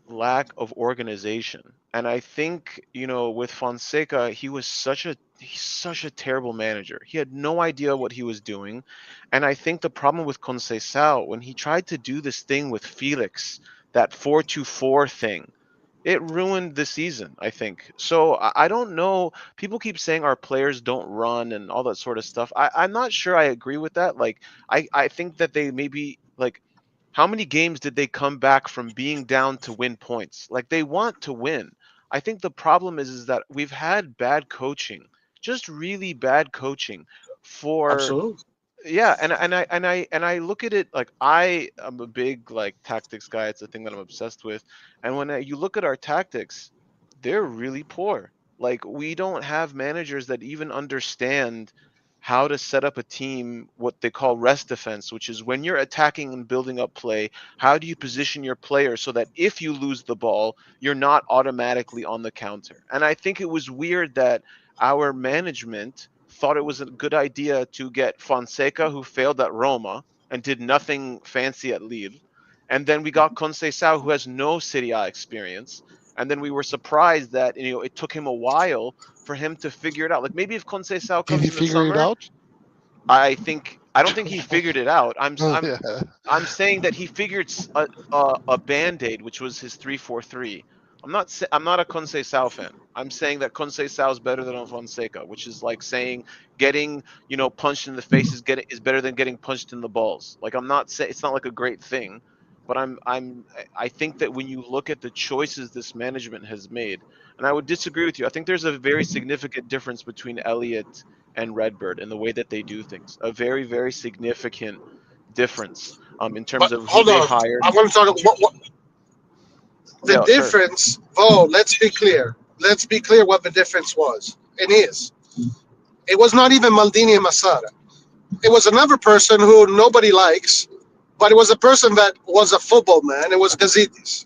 lack of organization. And I think, with Fonseca, he's such a terrible manager. He had no idea what he was doing. And I think the problem with Conceição, when he tried to do this thing with Felix, that 4-2-4 thing, it ruined the season, I think. So I don't know. People keep saying our players don't run and all that sort of stuff. I'm not sure I agree with that. I think that they maybe how many games did they come back from being down to win points? Like, they want to win. I think the problem is that we've had bad coaching, just really bad coaching for Absolutely. yeah, and I look at it like I am a big tactics guy. It's a thing that I'm obsessed with. And when you look at our tactics, they're really poor. Like, we don't have managers that even understand how to set up a team, what they call rest defense, which is when you're attacking and building up play, how do you position your player so that if you lose the ball, you're not automatically on the counter. And I think it was weird that our management thought it was a good idea to get Fonseca, who failed at Roma and did nothing fancy at Lille. And then we got Conceição, who has no Serie A experience. And then we were surprised that it took him a while for him to figure it out. Like, maybe if Conceição Did comes he in the figure it summer, out? I don't think he figured it out. Oh, yeah. I'm saying that he figured a band-aid, which was his 3-4-3. I'm not a Conceição fan. I'm saying that Conceição is better than Fonseca, which is like saying getting punched in the face is better than getting punched in the balls. Like, I'm not saying it's not like a great thing, but I think that when you look at the choices this management has made, and I would disagree with you. I think there's a very significant difference between Elliot and Redbird in the way that they do things. A very, very significant difference in terms But of who hold they on, hired. I want to talk. What the Yeah, sure. difference? Oh, let's be clear. Let's be clear what the difference was. It is. It was not even Maldini and Masada. It was another person who nobody likes, but it was a person that was a football man. It was Gazidis.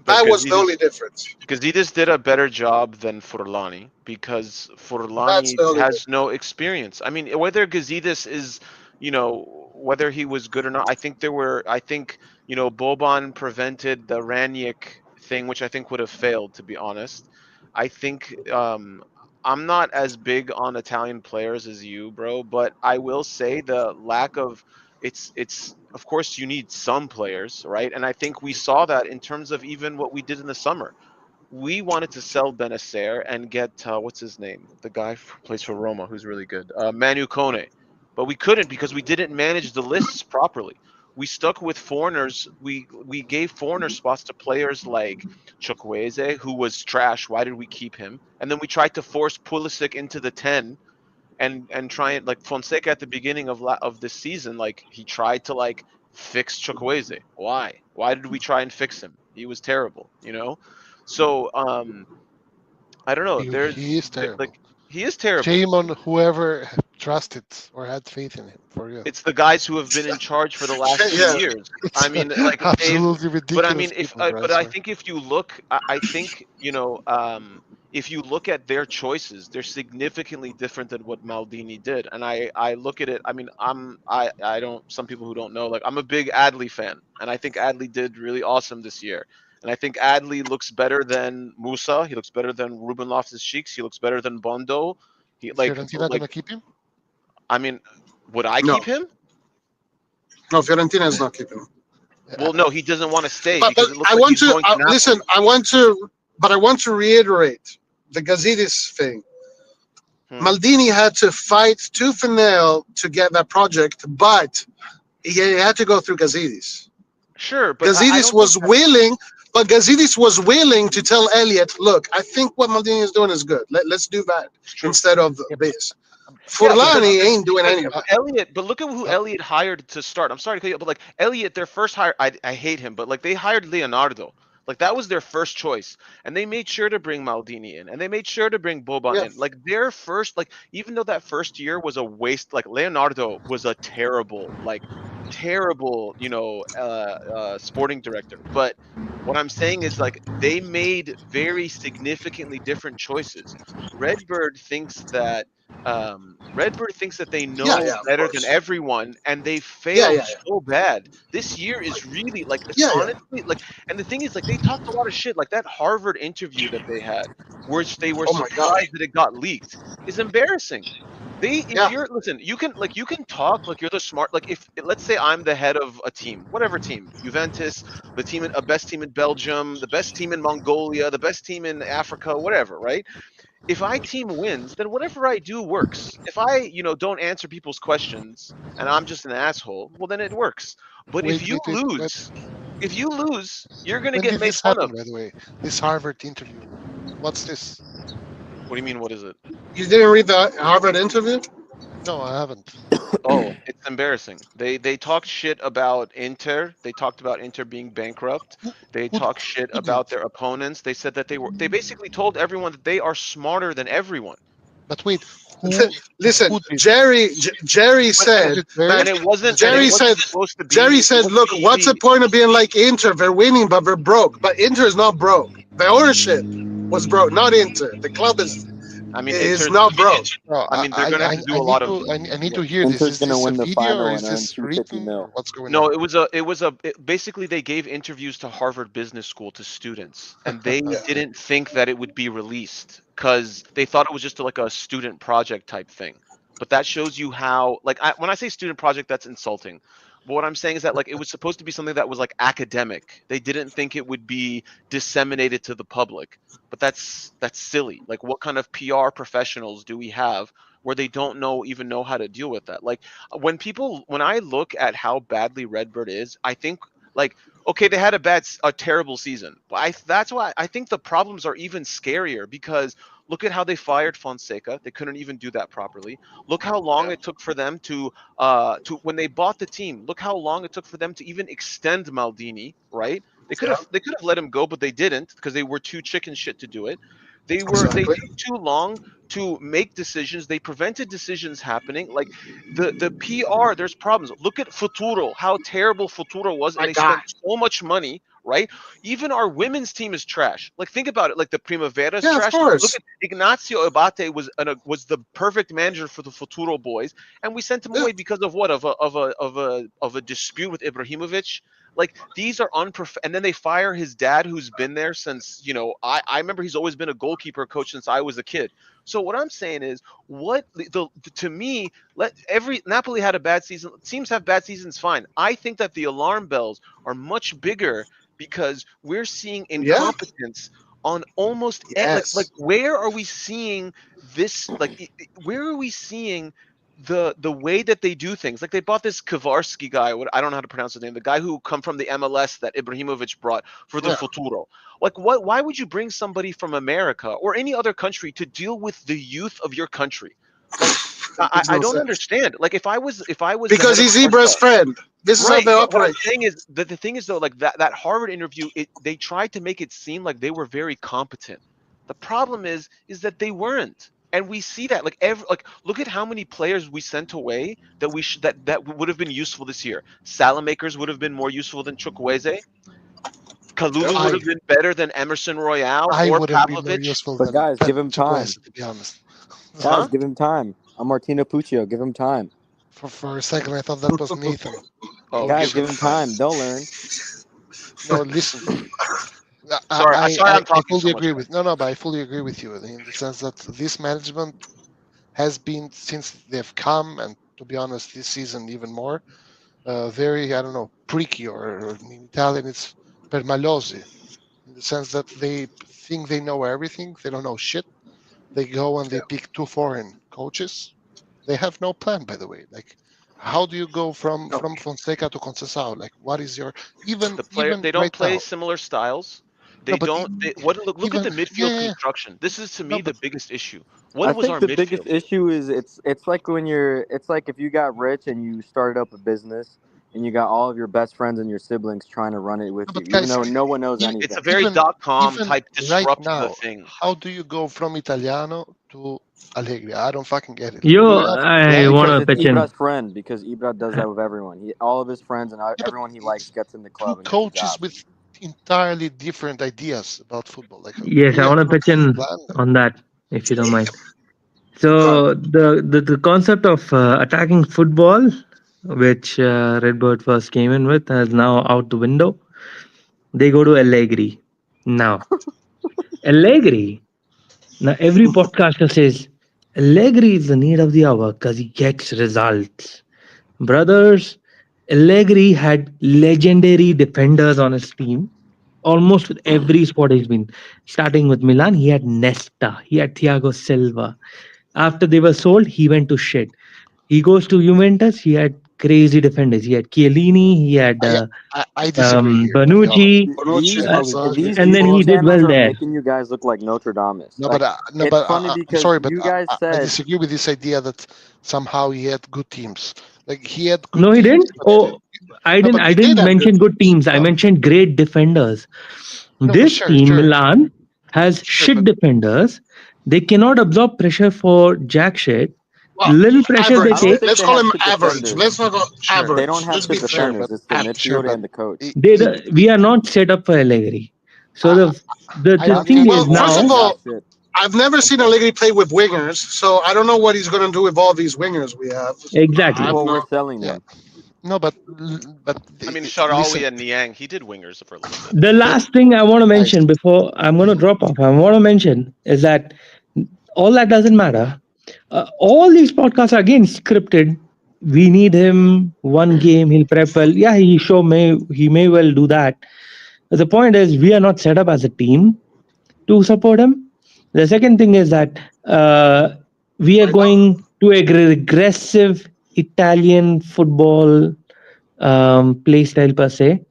But That was the only difference. Gazidis did a better job than Furlani because That's Furlani the only has difference. no experience. I mean, whether Gazidis is, whether he was good or not, I think, Boban prevented the Ranić thing, which I think would have failed, to be honest. I think I'm not as big on Italian players as you, bro, but I will say the lack of it's of course you need some players, right? And I think we saw that in terms of even what we did in the summer. We wanted to sell Benacer and get what's his name, the guy who plays for Roma, who's really good, Manu Kone, but we couldn't because we didn't manage the lists properly. We stuck with foreigners. We gave foreigner spots to players like Chukwueze, who was trash. Why did we keep him? And then we tried to force Pulisic into the 10 and try it like Fonseca at the beginning of this season. Like he tried to like fix Chukwueze. Why? Why did we try and fix him? He was terrible, you know. So I don't know. He is Like terrible. he is terrible. Shame on whoever trusted or had faith in him. For real, It's the guys who have been in charge for the last two Yeah, years. it's I mean, like they've. absolutely But I ridiculous mean, if people, bro. I but I swear. think if you look, I think if you look at their choices, they're significantly different than what Maldini did. And I look at it. I mean, I don't. Some people who don't know, like I'm a big Adli fan, and I think Adli did really awesome this year. And I think Adli looks better than Musa. He looks better than Ruben Loftus-Cheeks. He looks better than Bondo. He Fiorentina like gonna keep him? I mean, would I no, keep him? no, Fiorentina is not keeping him. Well, no, he doesn't want to stay But because it looks I like want he's to going to listen. Napoli. I want to reiterate the Gazidis thing. Hmm. Maldini had to fight tooth and nail to get that project, but he had to go through Gazidis. Sure, but I Gazidis don't think was that. willing, to tell Elliot, look, I think what Maldini is doing is good. Let's do that It's true. instead of Yeah, this. Yeah, because Furlani ain't doing any of but that. Elliot, but look at who but Elliot hired to start. I'm sorry to cut you, but like Elliot, their first hire, I hate him, but like they hired Leonardo. Like that was their first choice, and they made sure to bring Maldini in, and they made sure to bring Boban Yeah, in. Like their first, like even though that first year was a waste, like Leonardo was a terrible, sporting director. But what I'm saying is like they made very significantly different choices. Redbird thinks that Redbird thinks that they yeah, know yeah, of better than course. everyone, and they Yeah, failed yeah, yeah, so bad. This year is really like it's yeah, yeah. honestly like, and the thing is like they talked a lot of shit. Like that Harvard interview that they had, which they were Oh my God. surprised that it got leaked, is embarrassing. If Yeah, you're listen, you can talk like you're the smart. Like if let's say I'm the head of a team, whatever team, Juventus, the team, a best team in Belgium, the best team in Mongolia, the best team in Africa, whatever, right? If I team wins, then whatever I do works. If I, don't answer people's questions and I'm just an asshole, well then it works. But wait, wait, wait. if you lose, you're gonna When get did made this fun happen, of. by the way? This Harvard interview. What's this? What do you mean? What is it? you didn't read the Harvard interview? No, I haven't. Oh, it's embarrassing. They talked shit about Inter. They talked about Inter being bankrupt. Who, They who, talked shit who did? about their opponents. They said that they basically told everyone that they are smarter than everyone. But wait, who Listen, who did? Jerry When, Was said it Barry? that and it wasn't and it Jerry wasn't said supposed to Jerry be it said, wasn't look, supposed to what's the be point of being like Inter? They're winning, but they're broke. But Inter is not broke. The ownership was broke, not Inter. The club I mean, is Inter's. not broke. No, I mean, they're gonna have to do a lot of. I need to hear this. Inter's Is gonna this a win the video or final is and earn this 250 written or mil. what's going No, on? basically they gave interviews to Harvard Business School to students, and they Yeah. didn't think that it would be released because they thought it was just like a student project type thing. But that shows you how, like, when I say student project, that's insulting. But what I'm saying is that like it was supposed to be something that was like academic. They didn't think it would be disseminated to the public. But that's silly. Like, what kind of PR professionals do we have where they don't even know how to deal with that? Like when I look at how badly Redbird is, I think like okay, they had a terrible season. But that's why I think the problems are even scarier because look at how they fired Fonseca. They couldn't even do that properly. Look how long Yeah. it took for them to when they bought the team. Look how long it took for them to even extend Maldini, right? Yeah. They could have let him go, but they didn't because they were too chicken shit to do it. They Exactly. took too long to make decisions. They prevented decisions happening. Like the PR, there's problems. Look at Futuro, how terrible Futuro was, and My they God. spent so much money, right? Even our women's team is trash. Like think about it. Like the Primavera is Yeah, of trash. Look course. at Ignacio Abate was the perfect manager for the Futuro boys, and we sent him Yeah. away because of what of a dispute with Ibrahimovic. Like these are and then they fire his dad, who's been there since, I remember he's always been a goalkeeper coach since I was a kid. So what I'm saying is, what to me, let every Napoli had a bad season. Teams have bad seasons, fine. I think that the alarm bells are much bigger because we're seeing Yeah. incompetence on almost like Yes. where are we seeing this, like where are we seeing the way that they do things? Like they bought this Kovarski guy, what I don't know how to pronounce his name, the guy who come from the MLS that Ibrahimovic brought for the Yeah. Futuro. Like why would you bring somebody from America or any other country to deal with the youth of your country? Like That makes I no don't sense. understand. Like if I was the Because head of he's Ibra's Barca. friend. This is how Right, they but what I'm operate. saying is that the thing is though, like that Harvard interview, they tried to make it seem like they were very competent. The problem is that they weren't, and we see that like look at how many players we sent away that we should that would have been useful this year. Salamakers would have been more useful than Chukwueze. Yep. Kalulu would I have been better than Emerson Royale I or wouldn't be more Pavlovic. useful But guys, than give him time. Chukwueze, to be honest. Guys, Huh? give him time. I'm Martino Puccio. Give him time. For a second, I thought that was Nathan. Oh, Guys, give give him him time. time. They'll learn. No, listen. Sorry, I'm I talking so fully much, agree guys. with but I fully agree with you in the sense that this management has been, since they've come, and to be honest, this season even more, very, I don't know, pricky, or in Italian it's permalosi, in the sense that they think they know everything. They don't know shit. They go and they pick two foreign coaches. They have no plan, by the way. Like, how do you go from No. Fonseca to Conceição? Like, what is your even The player even they don't right play now? similar styles. No, They but don't. Look at even the yeah, midfield yeah, yeah. construction. This is to No, me but the biggest issue. I What was think our the biggest midfield? issue is it's like when it's like if you got rich and you started up a business and you got all of your best friends and your siblings trying to run it no, with you, but even guys, though no one knows e- It's a anything. very even dot-com even type right disrupt the now, thing. how do you go from Italiano to Allegri? I don't fucking get it. Like, do Yo, you have a I plan? want Because to it's pitch in. Ibra's friend. Because Ibra does that with everyone. All of his friends and Yeah, but everyone he likes it's gets in the two club and gets a coaches job. with entirely different ideas about football. Like, Yes, do you I have want to a pitch in plan? on that, if you don't mind. Go ahead. So the concept of attacking football, which Redbird first came in with, is now out the window. They go to Allegri now. Allegri. Now every podcaster says Allegri is the need of the hour because he gets results. Brothers, Allegri had legendary defenders on his team. Almost with every sport he's been. Starting with Milan, he had Nesta, he had Thiago Silva. After they were sold, he went to shit. He goes to Juventus, he had crazy defenders. He had Chiellini, he had I disagree here, to be honest. Banucci, Bonucci, uh, It, These and Mazzagli. then it, YouTube he did channels well are there. making you guys look like Notre Dames. no, Like but it's funny I'm because sorry, but you guys I said disagree with this idea that somehow he had good teams. Like, he had good No, he teams, didn't. but Oh, I no, didn't. but I He did didn't have good mention good teams. teams. I no, mentioned great defenders. no, but This team, Milan, has sure, shit but defenders. They cannot absorb pressure for jack shit. Well, Little pressure they I average. don't take, think Let's they call have him shit average. defenders. Let's not go sure, They don't average. have Let's be shit fair. sure, defenders. but It's the sure, midfield but and the coach. we are not set up for Allegri. So I, the I I thing mean, is Well, Allegri first now of ain't got all, shit. I've never I'm seen sorry. Allegri play with wingers, so I don't know what he's going to do with all these wingers we have. I have exactly. Well, we're no. selling Yeah, them. no, but I mean, listen. Sharawi and Niang, he did wingers for a little bit. The Let, last thing I want to guys. mention before I'm going to Mhm. drop off, I want to mention is that all that doesn't matter. All these podcasts are again scripted. We need him one game. He'll prep well. Yeah, he may well do that. But the point is, we are not set up as a team to support him. The second thing is that we are Right now, going to a regressive Italian football play style per se.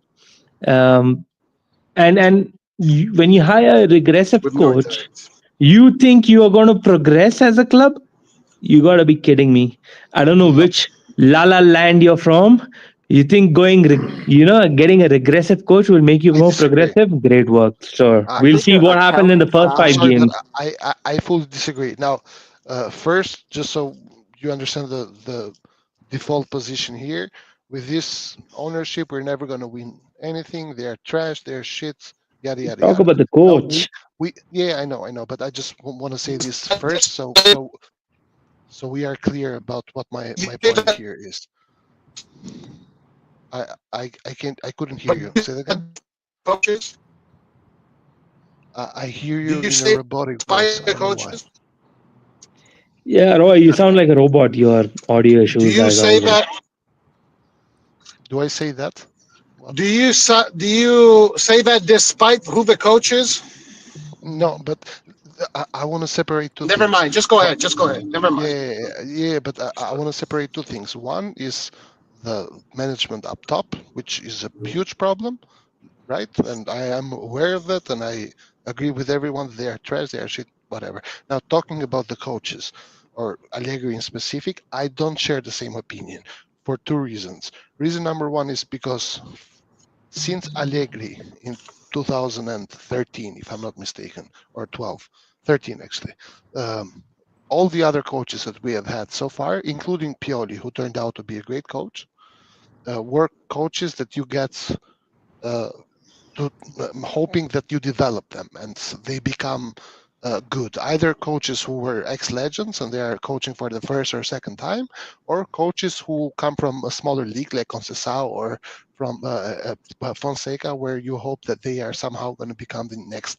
Um, and when you hire a regressive with no coach, Italians. you think you are going to progress as a club? You got to be kidding me. I don't know No, which la la land you're from. You think getting a regressive coach will make you I more disagree. progressive? Great work, sir. I We'll think see what a happened in the first I'm five counterbalance. sorry, but games. I fully disagree. Now, first, just so you understand the default position here, with this ownership, we're never going to win anything. They're trash. They're shit. Yada yada Talk yada. about the Now, coach. we yeah, I know, but I just want to say this first, so we are clear about what my point here is. I couldn't hear But you. you Say that said again. coaches. I hear Do you you in a say robotic voice. despite I the don't know why. coaches? Yeah, Roy, you sound like a robot. Your audio Do issues, you as say always. that? Do I say that? Do What? you do you say that despite who the coach is? No, but I want to separate two Never things. mind. Just go ahead. Just go ahead. Never mind. Yeah, but I want to separate two things. One is the management up top, which is a huge problem, right? And I am aware of it, and I agree with everyone. They are trash, they are shit, whatever. Now, talking about the coaches or Allegri in specific, I don't share the same opinion for two reasons. Reason number one is because since Allegri in 2013, if I'm not mistaken, or 12, 13 actually, um, all the other coaches that we have had so far, including Pioli, who turned out to be a great coach, were coaches that you get uh, to hoping that you develop them and they become good. Either coaches who were ex-legends and they are coaching for the first or second time, or coaches who come from a smaller league like Conceição or from Fonseca, where you hope that they are somehow going to become the next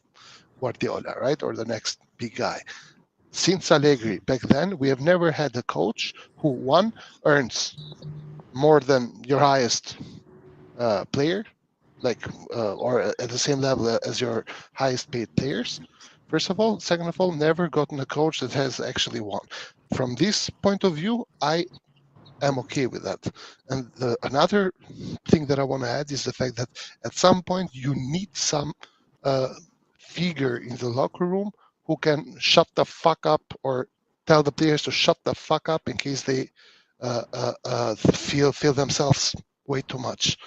Guardiola, right, or the next big guy. Since Allegri, back then, we have never had a coach who one earns more than your highest player, like or at the same level as your highest paid players. First of all, second of all, never gotten a coach that has actually won. From this point of view, I am okay with that. And another thing that I want to add is the fact that at some point you need some uh, figure in the locker room who can shut the fuck up or tell the players to shut the fuck up in case they feel themselves way too much.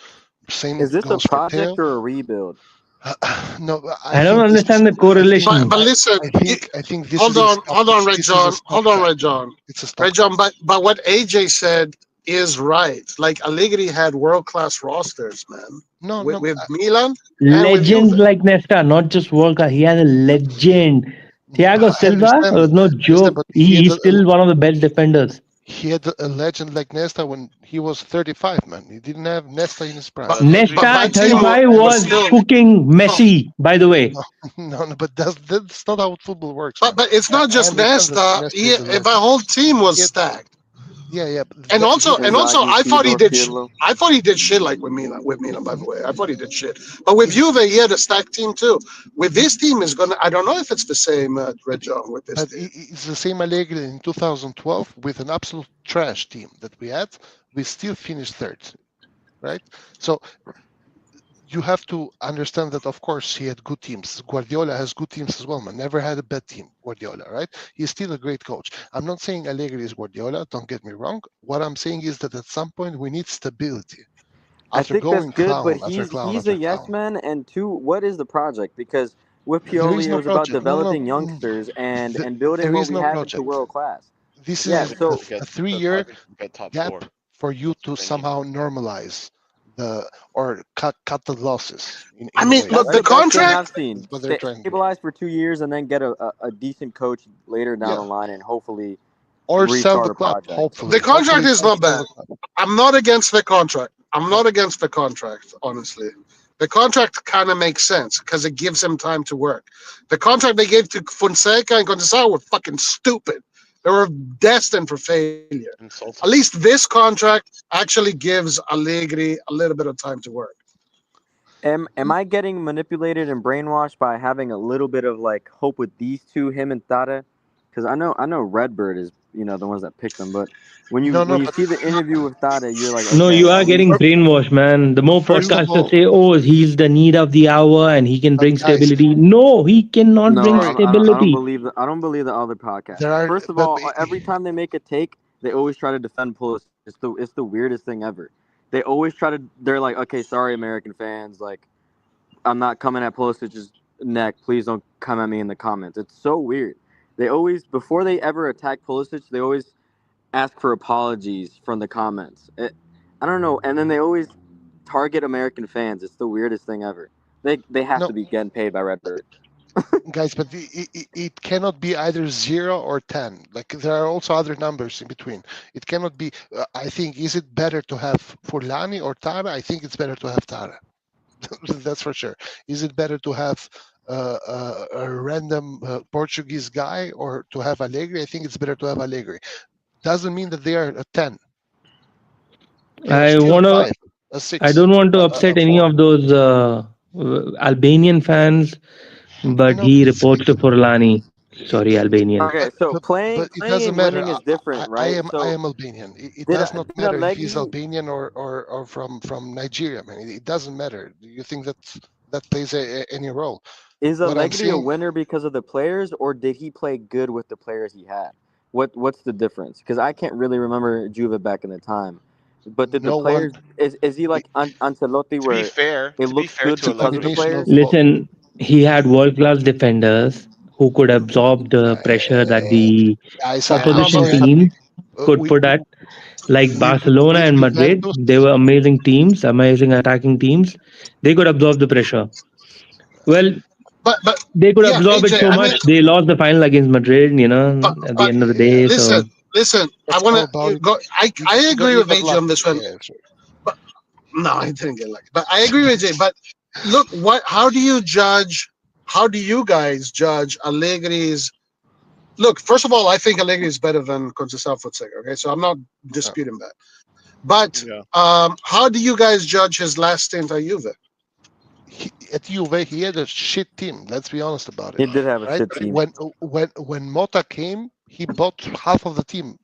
Same Is this a goes for project Teo. or a rebuild? No, I I don't think this is. understand the I think. But correlation. listen, I think this hold is a on, hold on, stopgap. Red This is a John, hold on, stopgap. Red John, It's a Red stopgap. John. But what AJ said is right. Like Allegri had world class rosters, man, No, with, no. with Milan and with Juve. Legends like Nesta, not just World Cup. He has a legend. Thiago I Silva understand. was no I understand, joke. but he had He's still one of the best defenders. a legend like Nesta when he was 35. Man, he didn't have Nesta in his prime. Allegri But Nesta that at was team top 35 was was still. cooking Messi, by the way. No, no, no. But that's not how football works, man. But it's not I just understand that Nesta. Nesta is a The legend. whole team was He had, stacked. yeah, yeah. And also, He Inzaghi, I thought he Pirlo, did. Pirlo. I thought he did shit like with Milan. With Milan, by the way, I thought he did shit. But with Juve, he had a stacked team too. With this team is gonna. I don't know if it's the same, Red John. With this but team, it's the same Allegri in 2012 with an absolute trash team that we had. We still finished third, right? So you have to understand that, of course, he had good teams. Guardiola has good teams as well, man. Never had a bad team, Guardiola, right? He's still a great coach. I'm not saying Allegri is Guardiola, don't get me wrong. What I'm saying is that at some point we need stability. I After think that's going good, but clown after he's clown he's a after yes clown, man, and two, what is the project? Because with there is Pioli, it no was about project. No, no, developing youngsters and building there what is we no have into project. world class. This Yeah. is project is So to get a the 3 year project to get top gap four. for you That's to what they need. somehow normalize the or cut the losses I in a mean, way, look, that's right? the the best thing contract. I've seen. That's what they're trying to do. Stabilize for 2 years and then get a decent coach later down the Yeah, line and hopefully or sell restart the a club. project. The contract Hopefully, is try to not sell bad. the club. I'm not against the contract. I'm Yeah. not against the contract, honestly. The contract kind of makes sense because it gives him time to work. The contract they gave to Fonseca and Gonzalo were fucking stupid. They were destined for failure. At Insulting. least this contract actually gives Allegri a little bit of time to work. Am I getting manipulated and brainwashed by having a little bit of like hope with these two, him and Tare? Because I know Redbird is the ones that picked them, but when you No, when no, you but see the interview with Tare, you're like, No, okay, you at are least getting brainwashed, man. The more first of podcasters all, say, oh, he's the need of the hour and he can but bring guys, stability. No, he cannot no, bring sorry, I don't stability. believe the other there podcasters. are, First of but all, every time they make a take, they always try to defend Pulisic. It's the weirdest thing ever. They always try to. They're like, okay, sorry, American fans, like I'm not coming at Pulisic's neck. Please don't come at me in the comments. It's so weird. They always, before they ever attack Pulisic, they always ask for apologies from the comments. I don't know. And then they always target American fans. It's the weirdest thing ever. They have no, to be getting paid by Redbird. guys, but it cannot be either 0 or 10. Like there are also other numbers in between. It cannot be. I think, is it better to have Furlani or Tare? I think it's better to have Tare. That's for sure. Is it better to have a random Portuguese guy or to have Allegri? I think it's better to have Allegri. Doesn't mean that they are a 10. They are I still a wanna. 5, a I 6, don't want to a upset any 4. of those Albanian fans, but No, he but reports to Forlani. Sorry, Albanian. Okay, so but it playing doesn't and matter. winning is different, I right? am So Albanian. It did does not did matter if he's Allegri Albanian or from Nigeria, man. It doesn't matter. Do you think that plays any role? is What I'm Allegri a saying, winner because of the players, or did he play good with the players he had? What's the difference? Because I can't really remember Juve back in the time. But did the no one. players is he like Ancelotti where it To be looks fair good It's a to because of the Allegri, combination of players? both. Listen, he had world class defenders who could absorb the pressure that the Guys, I'm opposition sorry. team could We put at, like Barcelona with and Madrid. Juventus. They were amazing teams, amazing attacking teams. They could absorb the pressure. Well, but they could yeah, absorb it AJ. so I mean, much. They lost the final against Madrid, at the but end of the day. listen, So listen. I Let's want go to about it. go. I agree You with got AJ on lucky. this one. Yeah, sure. But no, I didn't get lucky. But I agree with AJ. But look, what? How do you judge? How do you guys judge Allegri's? Look, first of all, I think Allegri is better than Conceição Fonseca. Okay, so I'm not Uh, disputing that. But yeah. how do you guys judge his last stint at Juve? at Juve, he had a shit team. Let's be honest about it, He did have a right? shit team. When Mota came, he bought half of the team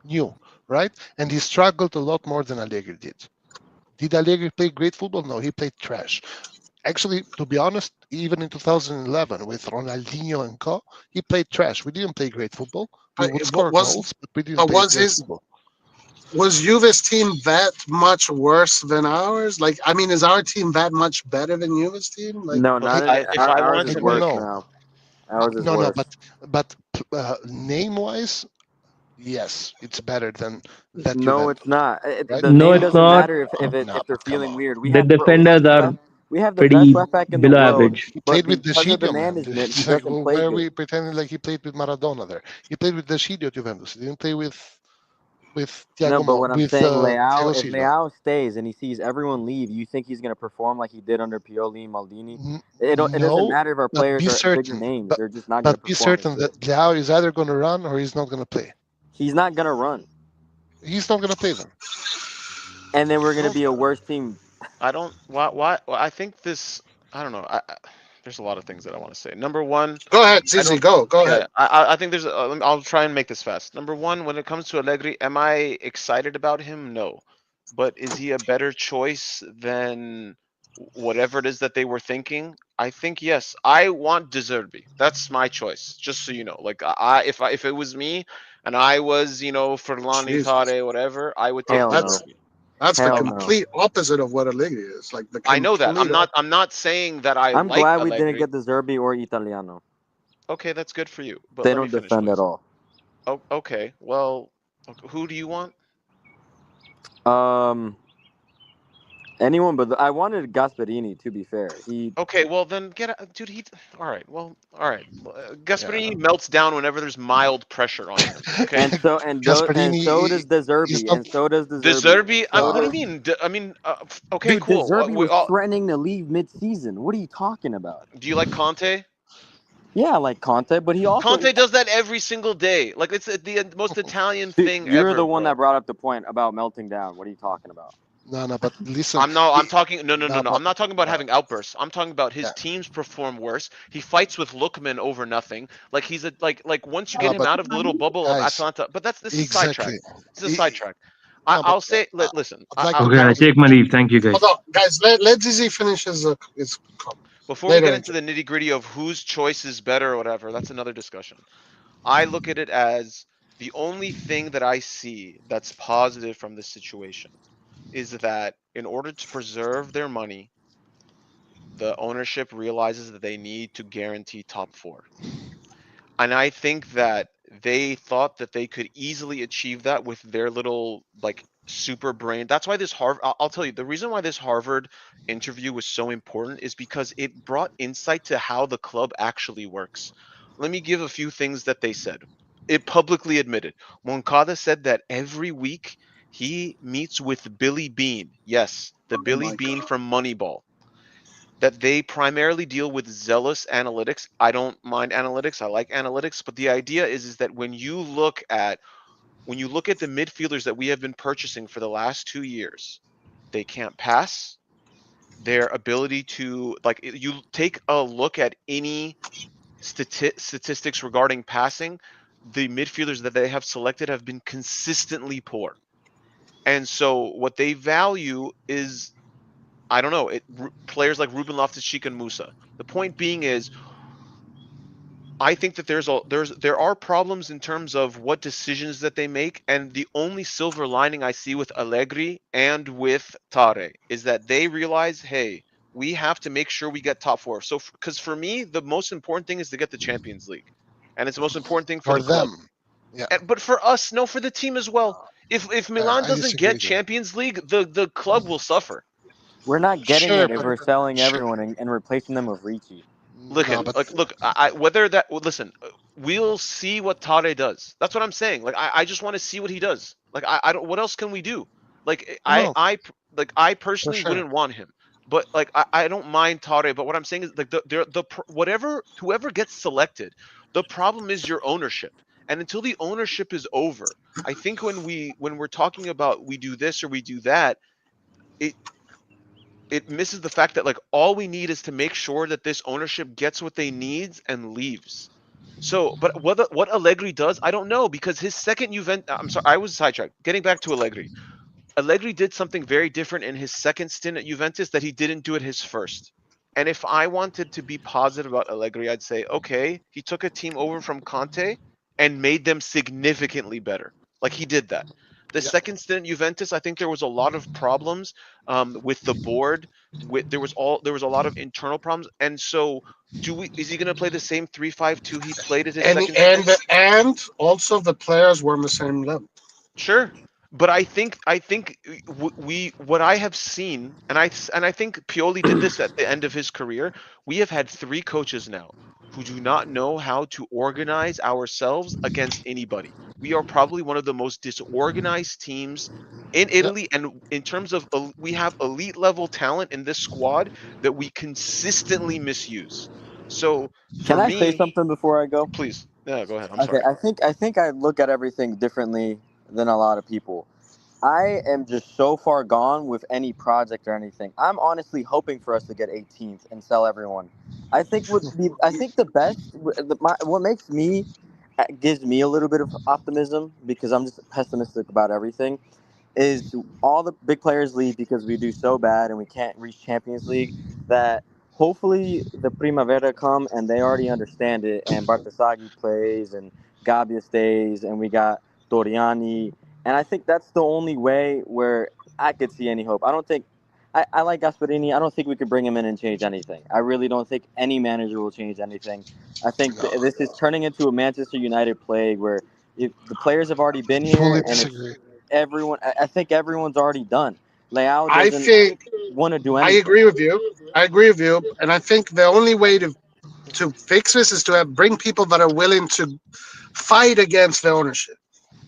new, right? And he struggled a lot more than Allegri did. Did Allegri play great football? No, he played trash. Actually, to be honest, even in 2011 with Ronaldinho and co, he played trash. We didn't play great football. We would score goals, but we didn't play Was great his football. was Juve's team that much worse than ours? Like, I mean, is our team that much better than Juve's team? Like, No, Look, not I, any, if I ours wanted I is to don't worse make know. now. Ours is No, worse. but name wise, yes, it's better than that No, it's Juventus, not. right? The no, name it's doesn't not. matter No, if they're but come feeling on. weird. The defenders are We have the best pretty left back in the below world, average. He but played with because of the Deshidio, man. management, he It's like, doesn't well, play why are good. we pretending like he played with Maradona there? He played with Deshidio at Juventus. He didn't play with No, but what I'm saying, Thiago if Silva. Leao stays and he sees everyone leave, you think he's going to perform like he did under Pioli and Maldini? It doesn't No, matter if our but players be are bigger certain. names; But they're just not going to but be perform as certain good. that Leao is either going to run or he's not going to play. He's not going to run, He's not going to play then. and then we're going to no, be a worse team. I don't. Why? Well, I think this. I don't know. There's a lot of things that I want to say. Number one, go ahead, I Zizi, don't. go ahead. Yeah, I think there's. I'll try and make this fast. Number one, when it comes to Allegri, am I excited about him? No, but is he a better choice than whatever it is that they were thinking? I think yes. I want Deserbi. That's my choice. Just so you know, like if it was me and I was Furlani Jesus, Tare whatever, I would oh, take Hell no, Deserbi. that's the hell no. complete opposite of what Allegri is. Like the I know that. complete opposite. I'm not saying that I I'm like glad we didn't Allegri. get the Zerbi or Italiano. Okay, that's good for you. But They let me don't finish, defend at please. all. Oh, okay. Well, who do you want? Um, anyone but I wanted Gasperini. To be fair, he Okay, well then get dude. All right. Well, all right. Yeah, Gasperini melts down whenever there's mild pressure on him. Okay. and Gasparini so does De is Zerbi, not. and so does De De Zerbi, and Zerbi. so What do you does mean? I mean, okay, dude. De cool. Zerbi was threatening to leave mid-season. What are you talking about? Do you like Conte? Yeah, I like Conte, but he also Conte does that every single day. Like it's the most Italian dude, thing you're ever, the one bro. that brought up the point about melting down. What are you talking about? No, but listen. I'm talking no no no No, no. but I'm not talking about no, having outbursts. I'm talking about his yeah, teams perform worse. He fights with Lookman over nothing. Like he's a like once you get no, him but out of the little bubble of guys, Atalanta, but this is sidetrack. exactly. This is a I- sidetrack. no, but I'll say listen. I'd like to Okay, I pose take my leave. Thank you, Hold guys. on, guys. Let Zizi finish his comment. before we Later, get into AJ. the nitty gritty of whose choice is better or whatever, that's another discussion. I look at it as the only thing that I see that's positive from this situation is that in order to preserve their money, the ownership realizes that they need to guarantee top four. And I think that they thought that they could easily achieve that with their little like super brain. That's why this Harvard, I'll tell you, the reason why this Harvard interview was so important is because it brought insight to how the club actually works. Let me give a few things that they said. It publicly admitted. Moncada said that every week he meets with Billy Bean. Yes, the Oh Billy my Bean god. from Moneyball. That they primarily deal with zealous analytics. I don't mind analytics. I like analytics, but the idea is that when you look at the midfielders that we have been purchasing for the last 2 years, they can't pass. Their ability to like you take a look at any statistics regarding passing, the midfielders that they have selected have been consistently poor. And so what they value is I don't know, players like Ruben Loftus-Cheek and Musa. The point being is I think that there are problems in terms of what decisions that they make, and the only silver lining I see with Allegri and with Tare is that they realize, hey, we have to make sure we get top four. So, because for me, the most important thing is to get the Champions League, and it's the most important thing for For the club. them, yeah, But for us, no, for the team as well. If Milan I doesn't disagree get there. Champions League, the club will suffer. We're not getting Sure, it if but we're selling sure, everyone and replacing them with Ricci. Look no, at but look. Whether that listen, we'll see what Tade does. That's what I'm saying. Like I just want to see what he does. Like I don't. What else can we do? Like no, I for personally sure. wouldn't want him, but like I don't mind Tade. But what I'm saying is like whatever whoever gets selected, the problem is your ownership. And until the ownership is over, I think when we're talking about we do this or we do that, it it misses the fact that like all we need is to make sure that this ownership gets what they needs and leaves. So, but what Allegri does, I don't know because his second Juventus. I'm sorry, I was sidetracked. Getting back to Allegri, Allegri did something very different in his second stint at Juventus that he didn't do at his first. And if I wanted to be positive about Allegri, I'd say, okay, he took a team over from Conte and made them significantly better. Like he did that. The Yeah, second stint at Juventus, I think there was a lot of problems with the board. There was a lot of internal problems, and so do we? Is he going to play the same 3-5-2 he played at his And second stint? and also the players were on the same level. Sure, but I think we what I have seen, and I think Pioli did this at the end of his career. We have had three coaches now who do not know how to organize ourselves against anybody. We are probably one of the most disorganized teams in yeah. Italy, and in terms of we have elite level talent in this squad that we consistently misuse. So for Can I say me, something before I go? please, yeah, go ahead. I'm Okay, sorry. I think I look at everything differently than a lot of people. I am just so far gone with any project or anything. I'm honestly hoping for us to get 18th and sell everyone. I think the best what makes me gives me a little bit of optimism because I'm just pessimistic about everything is all the big players leave because we do so bad and we can't reach Champions League that hopefully the Primavera come and they already understand it and Bartasagi plays and Gabia stays and we got Doriani and I think that's the only way where I could see any hope. I like Gasparini. I don't think we could bring him in and change anything. I really don't think any manager will change anything. I think No, this is turning into a Manchester United plague where if the players have already been fully here and it's disagree. everyone. I think everyone's already done. Leao I doesn't think want to do I anything. agree with you. I agree with you, and I think the only way to fix this is to have bring people that are willing to fight against the ownership,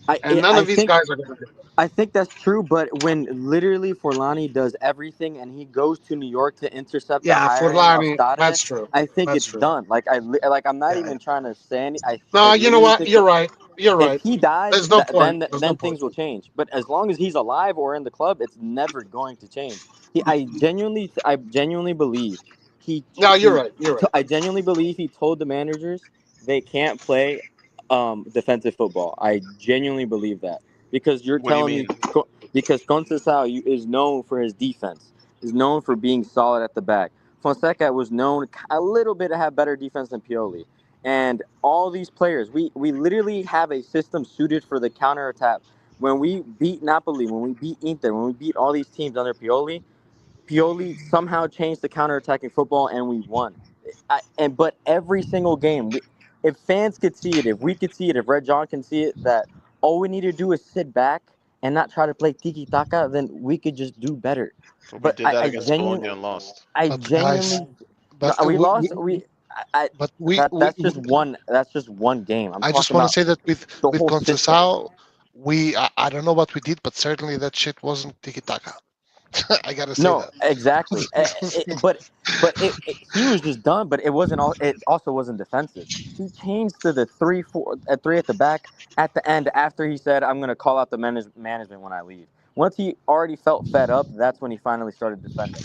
I and none I of these think guys are going to do it. I think that's true. But when literally Forlani does everything and he goes to New York to intercept the Yeah, hiring of Furlani, Tare, that's true. I think That's it's true. done. Like I'm not Yeah. even trying to say any. I No, you know literally what? think that You're right. You're if right. he dies, There's no point. There's no then point. things will change. But as long as he's alive or in the club, it's never going to change. I genuinely believe No, you're right. You're right. I genuinely believe he told the managers they can't play defensive football. I genuinely believe that because you're What do you telling me mean? because Conceição is known for his defense, is known for being solid at the back. Fonseca was known a little bit to have better defense than Pioli. And all these players, we literally have a system suited for the counter attack. When we beat Napoli, when we beat Inter, when we beat all these teams under Pioli, Pioli somehow changed the counter attacking football and we won. But every single game, if fans could see it, if we could see it, if Red John can see it, that all we need to do is sit back and not try to play tiki taka, then we could just do better. But we But did that against Bologna and lost. I But guys, genuinely, no, but we we lost. but we, That we, that's just one. That's just one game. I'm I just talking want to about say that the with whole system. Conceição, I don't know what we did, but certainly that shit wasn't tiki taka. I gotta say No, that. exactly. He was just done. But it wasn't all. It also wasn't defensive. He changed to the 3-4 at three at the back at the end after he said, "I'm going to call out the management when I leave." Once he already felt fed up, that's when he finally started defending.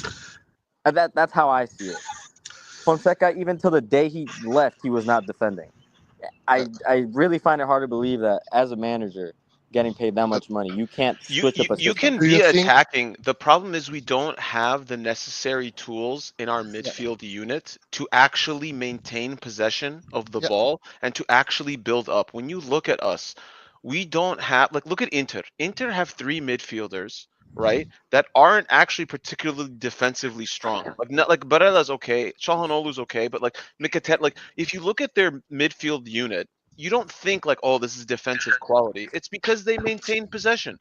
That's how I see it. Fonseca, even till the day he left, he was not defending. Uh, I really find it hard to believe that as a manager, getting paid that uh, much money, you can't You, switch you up a you system. can do you be think? attacking. The problem is we don't have the necessary tools in our Yeah, midfield unit to actually maintain possession of the yeah, ball and to actually build up. When you look at us, we don't have, like, look at Inter. Inter have three midfielders, right? That aren't actually particularly defensively strong. Like, not like Barella's okay, Çalhanoğlu's okay, but like Mkhitaryan, like if you look at their midfield unit, you don't think like, oh, this is defensive quality. It's because they maintain possession.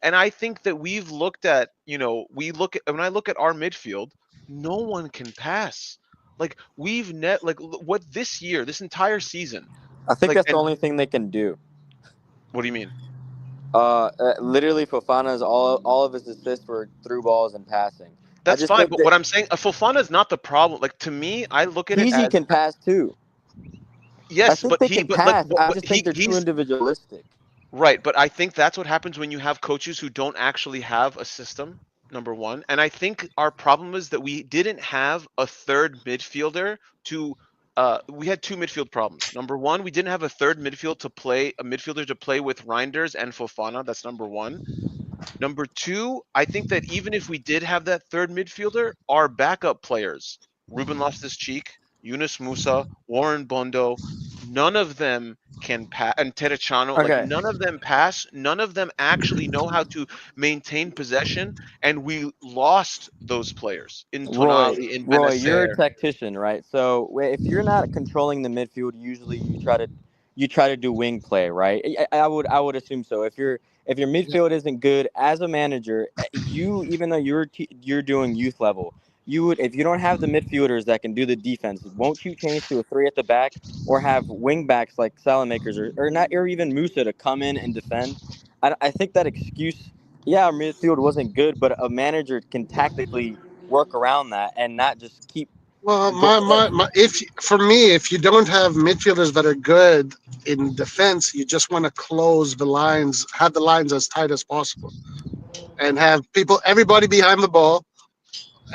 And I think that we've looked at, we look at, when I look at our midfield, no one can pass. Like we've net like what this year, this entire season. I think Like, that's the and only thing they can do. what do you mean? Literally, Fofana's all of his assists were through balls and passing. I That's just fine, think but that what I'm saying, Fofana is not the problem. Like to me, I look at it Peasy as can pass too. I yes, think but they can like pass. I what just think they're too he's individualistic. right, but I think that's what happens when you have coaches who don't actually have a system, number one. And I think our problem is that we didn't have a third midfielder to we had two midfield problems. Number one, we didn't have a midfielder to play with Reijnders and Fofana. That's number one. Number two, I think that even if we did have that third midfielder, our backup players, Ruben Loftus-Cheek, Yunus Musa, Warren Bondo, none of them can pass, and Terechano, like Okay, none of them pass. None of them actually know how to maintain possession, and we lost those players in Tonali, in Roy, you're a Benacer. tactician, right? So if you're not controlling the midfield, usually you try to do wing play, right? I would assume so. If your yeah. midfield isn't good as a manager, you even though you're doing youth level, you would if you don't have the midfielders that can do the defense, won't you change to a three at the back or have wing backs like Salamakers or not or even Musa to come in and defend? I think that excuse, yeah, our midfield wasn't good, but a manager can tactically work around that and not just keep Well, go like if for me, if you don't have midfielders that are good in defense, you just want to close the lines, have the lines as tight as possible, and have everybody behind the ball,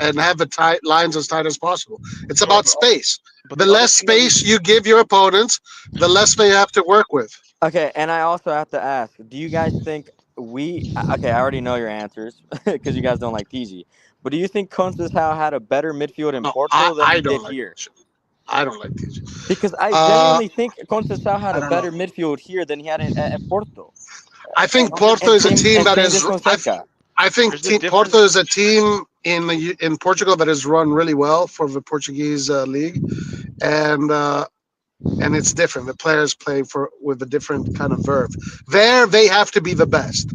and have the tight lines as tight as possible. It's Right, about space. but The the other less thing that we space you give your opponents, the less they have to work with. okay. And I also have to ask, do you guys think okay, I already know your answers because you guys don't like PG, but do you think Conceição had a better midfield in No, Porto than I he don't did like here? that shit. I don't like these. Because I Uh, genuinely think Conceição had I a don't know. better midfield here than he had at Porto. I think Porto is a team And that same is. with Fonseca. I think there's a Porto difference. is a team in Portugal that is run really well for the Portuguese league, and it's different. The players play for with a different kind of verve. There, they have to be the best.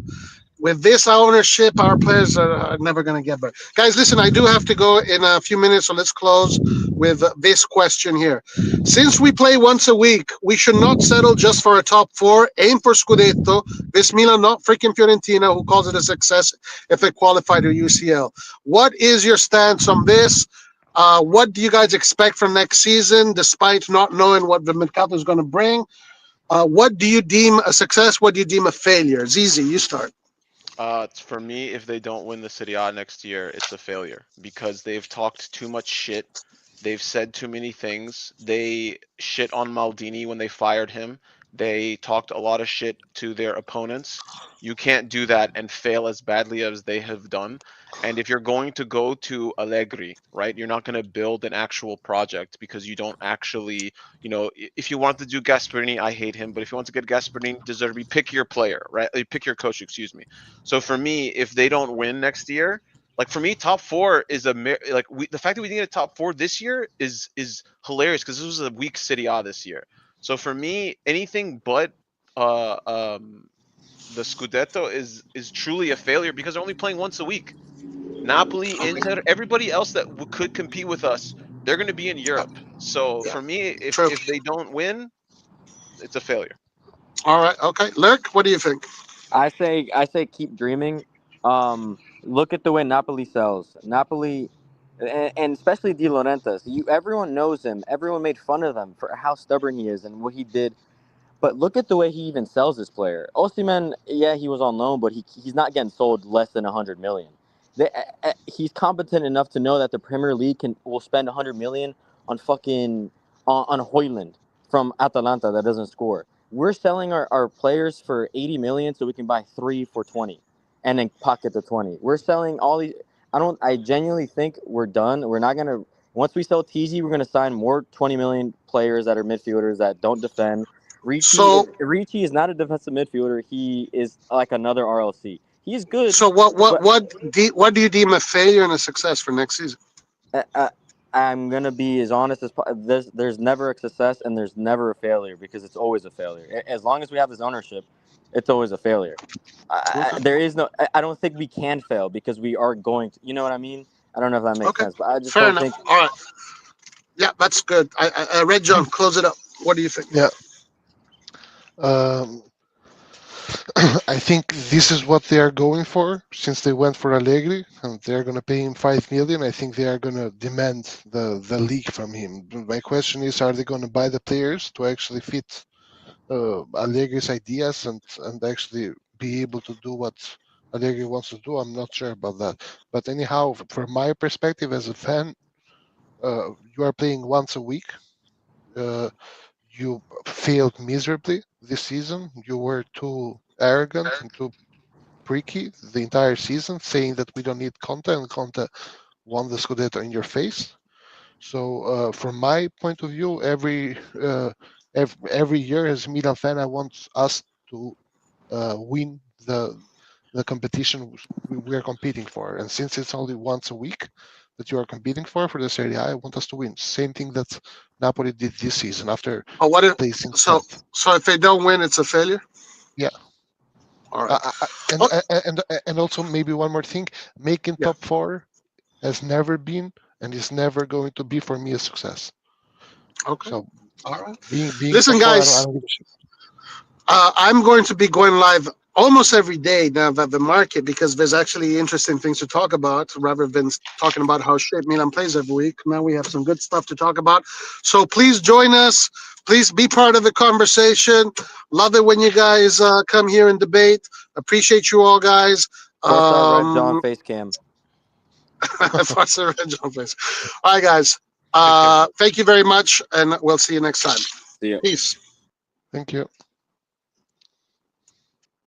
With this ownership, our players are never going to get better. Guys, listen, I do have to go in a few minutes, so let's close with this question here. Since we play once a week, we should not settle just for a top four. Aim for Scudetto. This Milan, not freaking Fiorentina, who calls it a success if they qualify to UCL. What is your stance on this? What do you guys expect from next season, despite not knowing what the Mercato is going to bring? What do you deem a success? What do you deem a failure? Zizi, you start. For me, if they don't win the Serie A next year, it's a failure because they've talked too much shit. They've said too many things. They shit on Maldini when they fired him. They talked a lot of shit to their opponents. You can't do that and fail as badly as they have done. And if you're going to go to Allegri, right, you're not going to build an actual project because you don't actually, if you want to do Gasperini, I hate him, but if you want to get Gasperini, Deserbi, pick your player, right? Pick your coach, excuse me. So for me, if they don't win next year, like for me, top four is the fact that we didn't get a top four this year is hilarious because this was a weak City A this year. So for me, anything but uh, um, the Scudetto is truly a failure because they're only playing once a week. Napoli, Okay. Inter, everybody else that could compete with us, they're going to be in Yeah. Europe. So Yeah. for me, True. if they don't win, it's a failure. All right. Okay. Lurk, what do you think? I say keep dreaming. Look at the way Napoli sells. Napoli, and especially Di Laurentiis. Everyone knows him. Everyone made fun of him for how stubborn he is and what he did. But look at the way he even sells this player. Osimhen, yeah, he was on loan, but he's not getting sold less than 100 million. He's competent enough to know that the Premier League will spend 100 million on fucking on Hoyland from Atalanta that doesn't score. We're selling our players for 80 million so we can buy three for 20, and then pocket the 20. We're selling all these. I genuinely think we're done. We're not gonna. Once we sell TZ, we're gonna sign more 20 million players that are midfielders that don't defend. So, Ricci is not a defensive midfielder. He is like another RLC. He's good, so but what do you deem a failure and a success for next season? I, I, I'm gonna be as honest as there's never a success and there's never a failure because it's always a failure. As long as we have this ownership, it's always a failure. Okay. There is no. I don't think we can fail because we are going to. You know what I mean? I don't know if that makes Okay. sense, but I just Fair don't enough. think. All right. Yeah, that's good. Red John, close it up. What do you think? Yeah. Um, I think this is what they are going for since they went for Allegri and they're going to pay him 5 million. I think they are going to demand the league from him. My question is, are they going to buy the players to actually fit Allegri's ideas and actually be able to do what Allegri wants to do? I'm not sure about that. But anyhow, from my perspective as a fan, you are playing once a week. Uh, you failed miserably this season. You were too arrogant and too Pricky the entire season, saying that we don't need Conte, and Conte won the Scudetto in your face. So, from my point of view, every year as a Milan fan, I want us to win the competition we are competing for. And since it's only once a week that you are competing for the Serie A, I want us to win. Same thing that Napoli did this season after Oh, what? placing So, 10th. so if they don't win, it's a failure. Yeah, All right. and Oh, and also maybe one more thing, making yeah. top four has never been and is never going to be for me a success. Okay. So All right. being Listen, top four, I guys. don't give a shit. I'm going to be going live almost every day now that the market because there's actually interesting things to talk about rather than talking about how shit Milan plays every week. Now we have some good stuff to talk about. So please join us. Please be part of the conversation. Love it when you guys come here and debate. Appreciate you all, guys. Forza Red John Um, face cam. Forza Red John, please. All right, guys. Take care. Thank you very much, and we'll see you next time. See ya. Peace. Thank you.